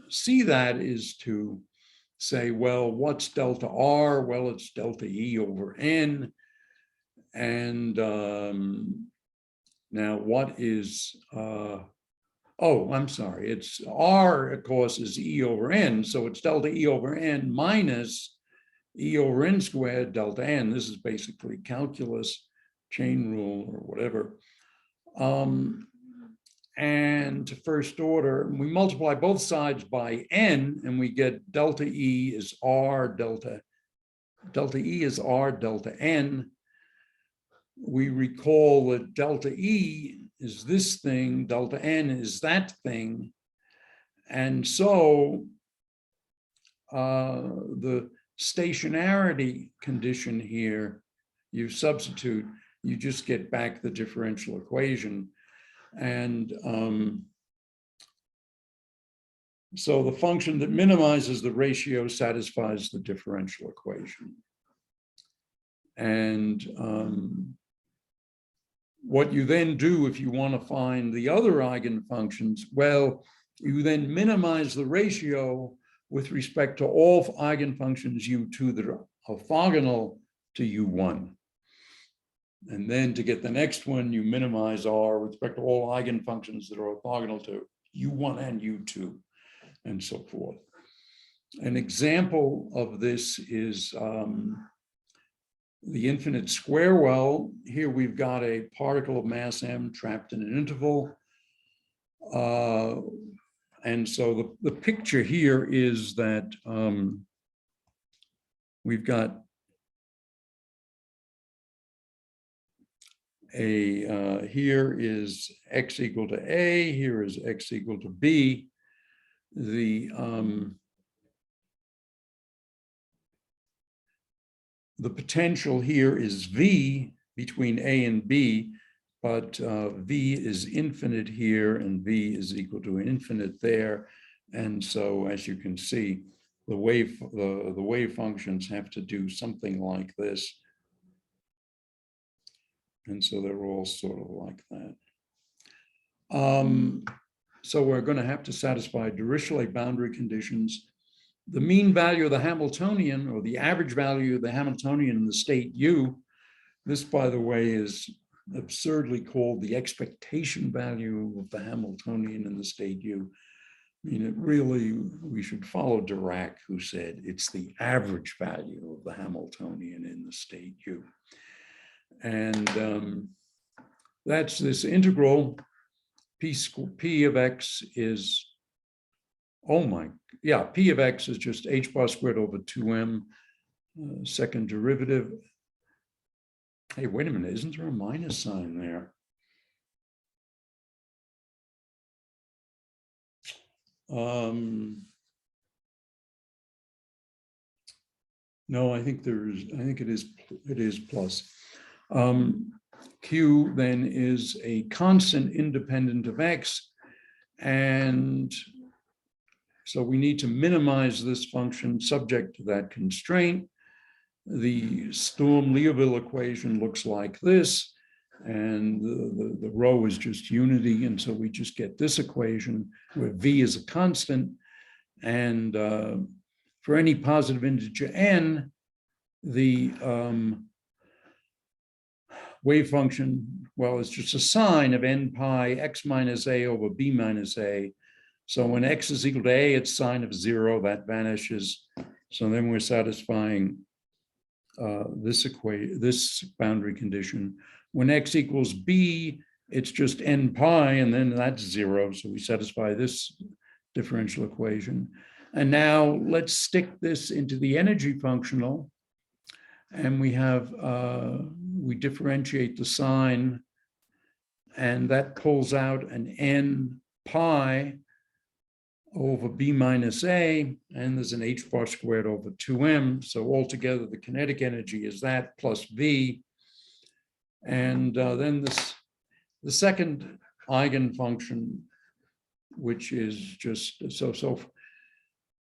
see that is to say, well, what's delta R? Well, it's delta E over N. And now what is, oh, I'm sorry, it's R, of course, is E over N. So it's delta E over N minus E over N squared delta N. This is basically calculus, chain rule, or whatever. And to first order, we multiply both sides by N, and we get delta E is R delta E is R delta N. We recall that delta E is this thing, delta N is that thing. And so the stationarity condition here, you substitute, you just get back the differential equation. And so the function that minimizes the ratio satisfies the differential equation. And what you then do if you want to find the other eigenfunctions, well, you then minimize the ratio with respect to all eigenfunctions U2 that are orthogonal to U1. And then to get the next one, you minimize R with respect to all eigenfunctions that are orthogonal to U1 and U2, and so forth. An example of this is the infinite square well. Here we've got a particle of mass m trapped in an interval. And so the picture here is that we've got here is x equal to a, here is x equal to b. The potential here is v between a and b, but v is infinite here and v is equal to infinite there. And so as you can see, the wave functions have to do something like this. And so they're all sort of like that. So we're going to have to satisfy Dirichlet boundary conditions. The mean value of the Hamiltonian, or the average value of the Hamiltonian in the state U, this, by the way, is absurdly called the expectation value of the Hamiltonian in the state U. I mean, it really, we should follow Dirac, who said it's the average value of the Hamiltonian in the state U. And that's this integral. P of x is, oh my, yeah, P of x is just h bar squared over 2m, second derivative. Hey, wait a minute, isn't there a minus sign there? No, I think it is plus. Q then is a constant independent of x, and so we need to minimize this function subject to that constraint. the StormLeoville equation looks like this, and the rho is just unity, and so we just get this equation where v is a constant, and for any positive integer n, the wave function, well, it's just a sine of n pi x minus a over b minus a. So when x is equal to a, it's sine of 0, that vanishes. So then we're satisfying this boundary condition. When x equals b, it's just n pi, and then that's 0. So we satisfy this differential equation. And now let's stick this into the energy functional. And we have, we differentiate the sign, and that pulls out an n pi over b minus a, and there's an h bar squared over 2m. So altogether, the kinetic energy is that plus v. And then the second eigenfunction, which is just, so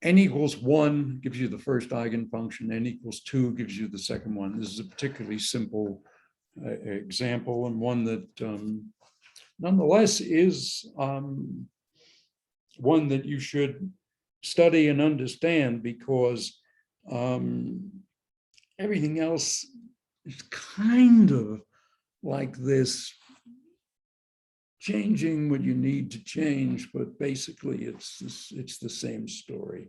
n equals 1 gives you the first eigenfunction, n equals 2 gives you the second one. This is a particularly simple example, and one that nonetheless is one that you should study and understand, because everything else is kind of like this, changing what you need to change, but basically it's the same story.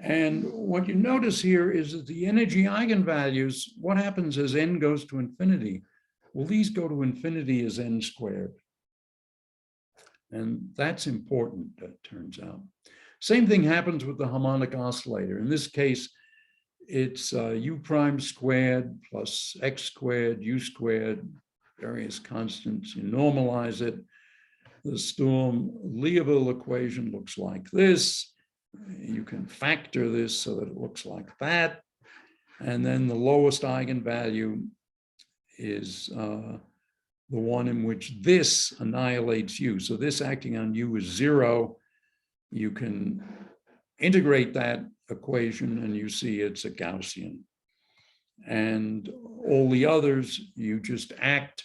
And what you notice here is that the energy eigenvalues, what happens as n goes to infinity? Well, these go to infinity as n squared. And that's important, it turns out. Same thing happens with the harmonic oscillator. In this case, it's u prime squared plus x squared, u squared, various constants. You normalize it. The StormLeoville equation looks like this. You can factor this so that it looks like that. And then the lowest eigenvalue is the one in which this annihilates u. So this acting on u is 0. You can integrate that equation and you see it's a Gaussian. And all the others, you just act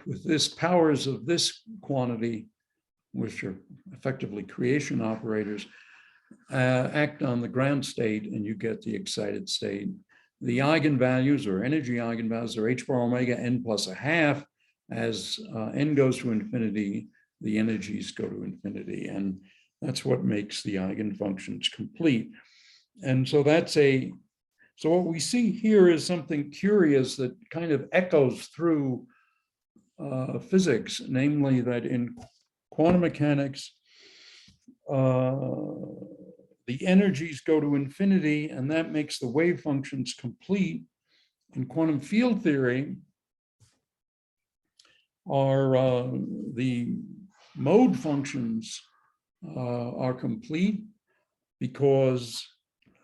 with this powers of this quantity, which are effectively creation operators, act on the ground state and you get the excited state. The eigenvalues or energy eigenvalues are h bar omega n plus a half. As n goes to infinity, the energies go to infinity, and that's what makes the eigenfunctions complete. And so so what we see here is something curious that kind of echoes through physics, namely that in quantum mechanics, the energies go to infinity, and that makes the wave functions complete. In quantum field theory, the mode functions are complete because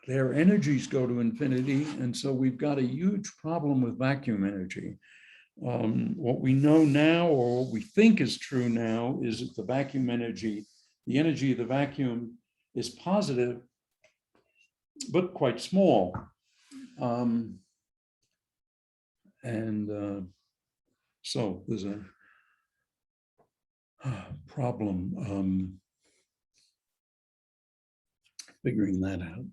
their energies go to infinity, and so we've got a huge problem with vacuum energy. What we know now, or what we think is true now, is that the vacuum energy, the energy of the vacuum is positive, but quite small. So there's a problem figuring that out.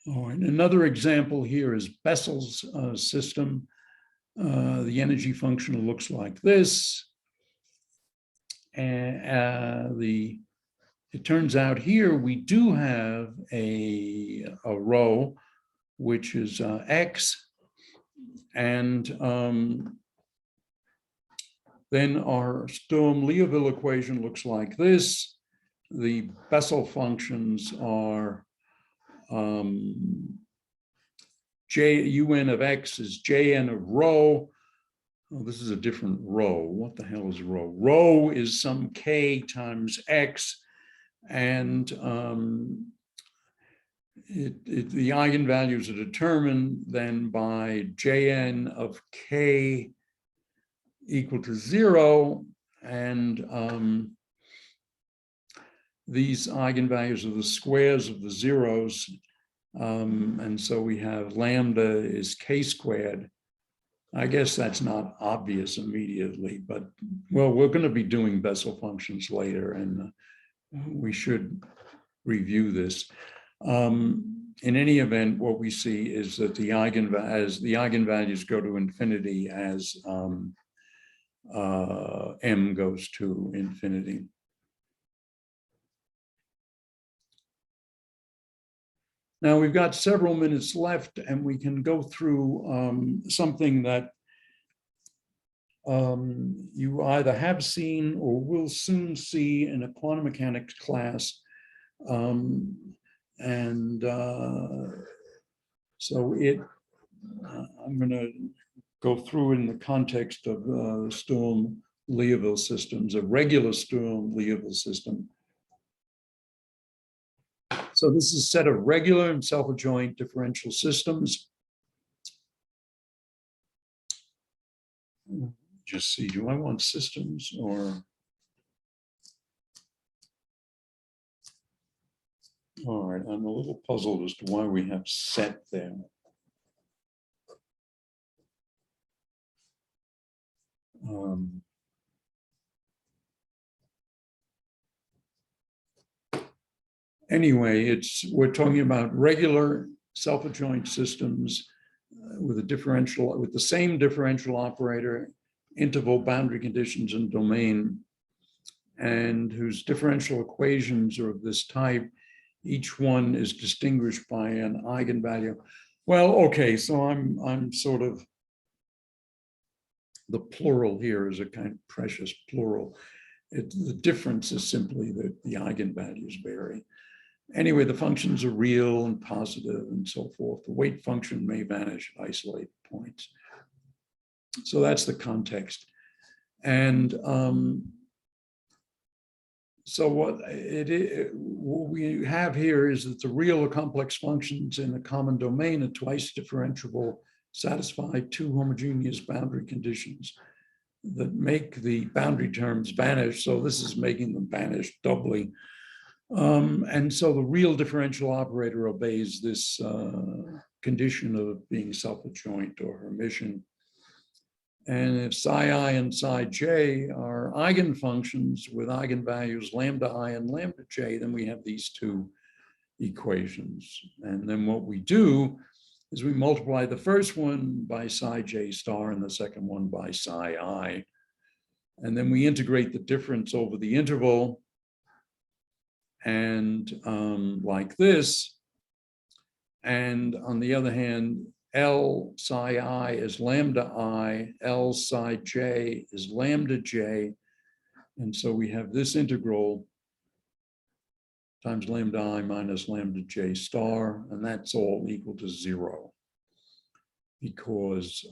All right, another example here is Bessel's system. The energy function looks like this. And it turns out here we do have a rho, which is x. And then our StormLeoville equation looks like this. The Bessel functions are un of x is jn of rho. Oh, this is a different rho. What the hell is rho? Rho is some k times x, and the eigenvalues are determined then by jn of k equal to 0, and these eigenvalues are the squares of the zeros. And so we have lambda is k squared. I guess that's not obvious immediately, but well, we're going to be doing Bessel functions later, and we should review this. In any event, what we see is that the eigenvalues go to infinity as m goes to infinity. Now we've got several minutes left, and we can go through something that you either have seen or will soon see in a quantum mechanics class. So I'm going to go through in the context of StormLeoville systems, a regular StormLeoville system. So this is a set of regular and self-adjoint differential systems. Just see, do I want systems or? All right, I'm a little puzzled as to why we have set there. Anyway, we're talking about regular self-adjoint systems with a differential, with the same differential operator, interval, boundary conditions, and domain, and whose differential equations are of this type. Each one is distinguished by an eigenvalue. Well, okay, so I'm sort of, the plural here is a kind of precious plural. The difference is simply that the eigenvalues vary. Anyway, the functions are real and positive and so forth. The weight function may vanish at isolated points. So that's the context. And so what we have here is that the real or complex functions in a common domain are twice differentiable, satisfy two homogeneous boundary conditions that make the boundary terms vanish. So this is making them vanish doubly. And so the real differential operator obeys this condition of being self-adjoint or Hermitian. And if psi I and psi j are eigenfunctions with eigenvalues lambda I and lambda j, then we have these two equations. And then what we do is we multiply the first one by psi j star and the second one by psi I. And then we integrate the difference over the interval. And like this, and on the other hand, L psi I is lambda I, L psi j is lambda j, and so we have this integral times lambda I minus lambda j star, and that's all equal to 0 because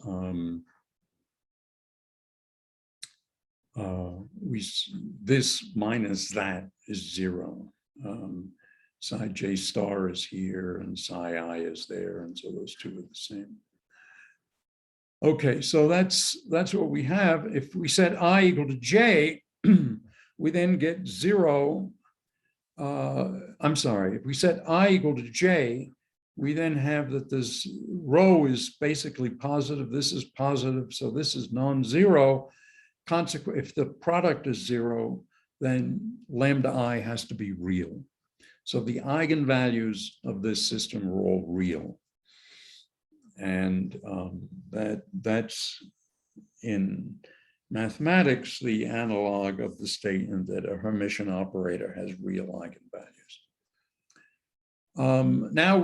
this minus that is 0. Psi j star is here and psi I is there, and so those two are the same. Okay, so that's what we have. If we set I equal to j, we then get 0. I'm sorry, if we set I equal to j, we then have that this rho is basically positive, this is positive, so this is non-zero. Consequently, if the product is 0, then lambda I has to be real. So the eigenvalues of this system are all real. And that's in mathematics, the analog of the statement that a Hermitian operator has real eigenvalues. Now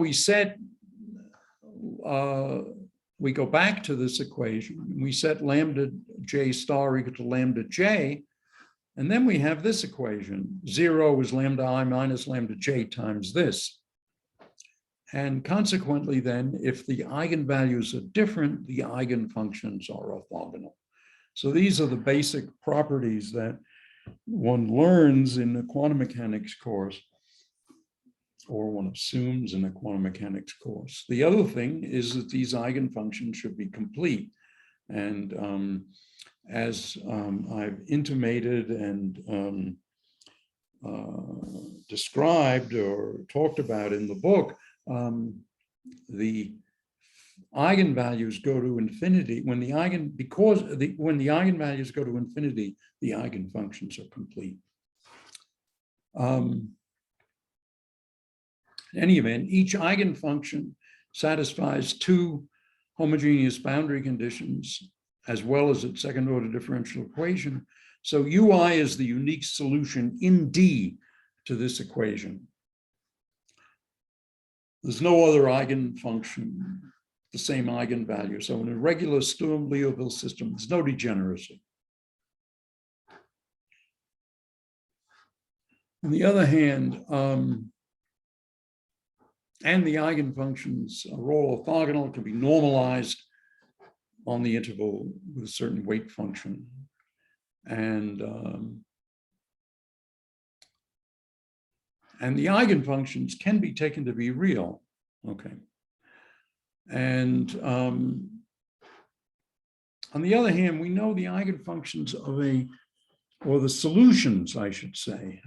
we go back to this equation. We set lambda j star equal to lambda j, and then we have this equation. 0 is lambda I minus lambda j times this. And consequently then, if the eigenvalues are different, the eigenfunctions are orthogonal. So these are the basic properties that one learns in the quantum mechanics course, or one assumes in a quantum mechanics course. The other thing is that these eigenfunctions should be complete. And as I've intimated and described or talked about in the book, the eigenvalues go to infinity when the eigenvalues go to infinity, the eigenfunctions are complete. In any event, each eigenfunction satisfies two homogeneous boundary conditions as well as its second order differential equation. So UI is the unique solution in D to this equation. There's no other eigenfunction, the same eigenvalue. So in a regular StormLeoville system, there's no degeneracy. On the other hand, and the eigenfunctions are all orthogonal, can be normalized on the interval with a certain weight function. And the eigenfunctions can be taken to be real, okay. And on the other hand, we know the eigenfunctions of or the solutions, I should say.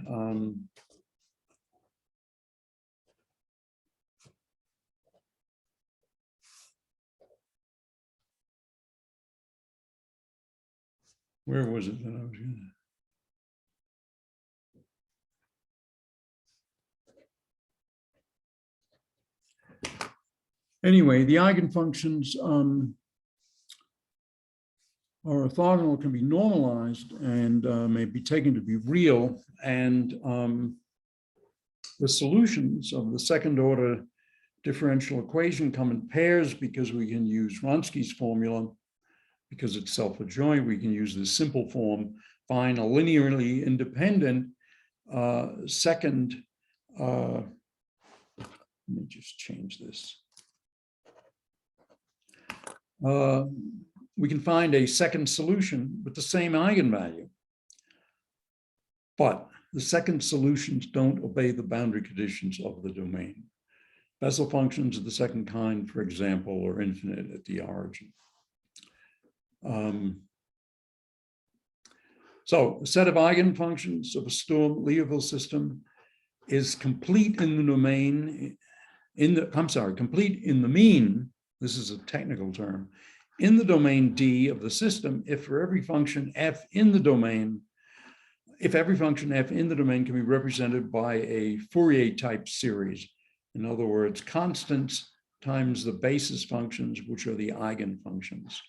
Where was it that I was going to? Anyway, the eigenfunctions are orthogonal, can be normalized, and may be taken to be real. And the solutions of the second order differential equation come in pairs because we can use Ronskis formula. Because it's self-adjoint, we can use the simple form, find a linearly independent second, let me just change this. We can find a second solution with the same eigenvalue. But the second solutions don't obey the boundary conditions of the domain. Bessel functions of the second kind, for example, are infinite at the origin. So a set of eigenfunctions of a StormLeoville system is complete in the domain, complete in the mean, this is a technical term, in the domain D of the system if for every function f in the domain, if every function f in the domain can be represented by a Fourier type series. In other words, constants times the basis functions, which are the eigenfunctions.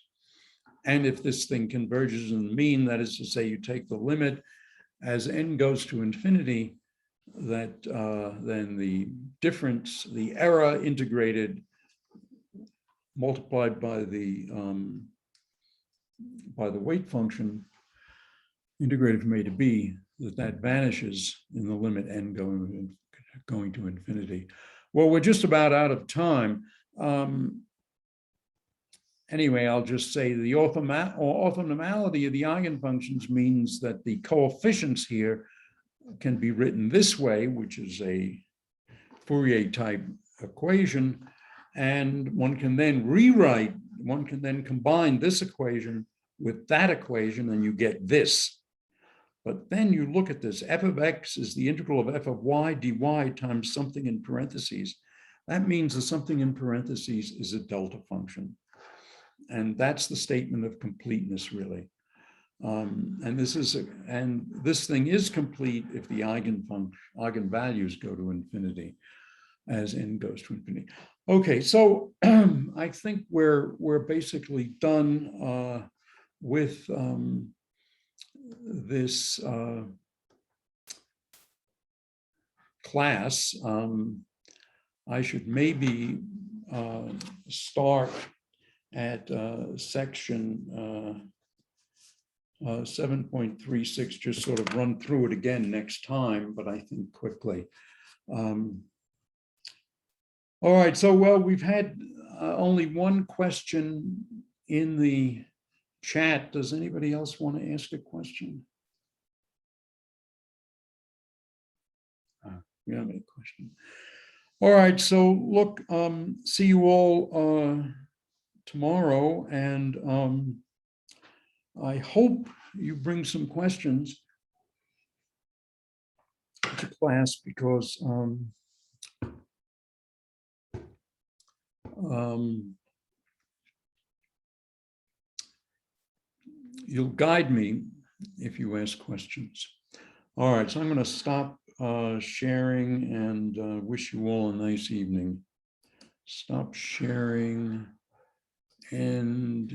And if this thing converges in the mean, that is to say, you take the limit as n goes to infinity, that then the difference, the error integrated, multiplied by the weight function, integrated from a to b, that vanishes in the limit n going to infinity. Well, we're just about out of time. Anyway, I'll just say the orthonormality of the eigenfunctions means that the coefficients here can be written this way, which is a Fourier type equation. And one can then combine this equation with that equation and you get this. But then you look at this, f of x is the integral of f of y dy times something in parentheses. That means that something in parentheses is a delta function. And that's the statement of completeness, really. And this thing is complete if the eigenvalues go to infinity, as n goes to infinity. Okay, so I think we're basically done with this class. I should maybe start at section 7.36, just sort of run through it again next time, but I think quickly. All right, so well, we've had only one question in the chat. Does anybody else want to ask a question? We don't have any question. All right, so look, see you all tomorrow, and I hope you bring some questions. To class because you'll guide me if you ask questions. All right, so I'm going to stop sharing and wish you all a nice evening. Stop sharing and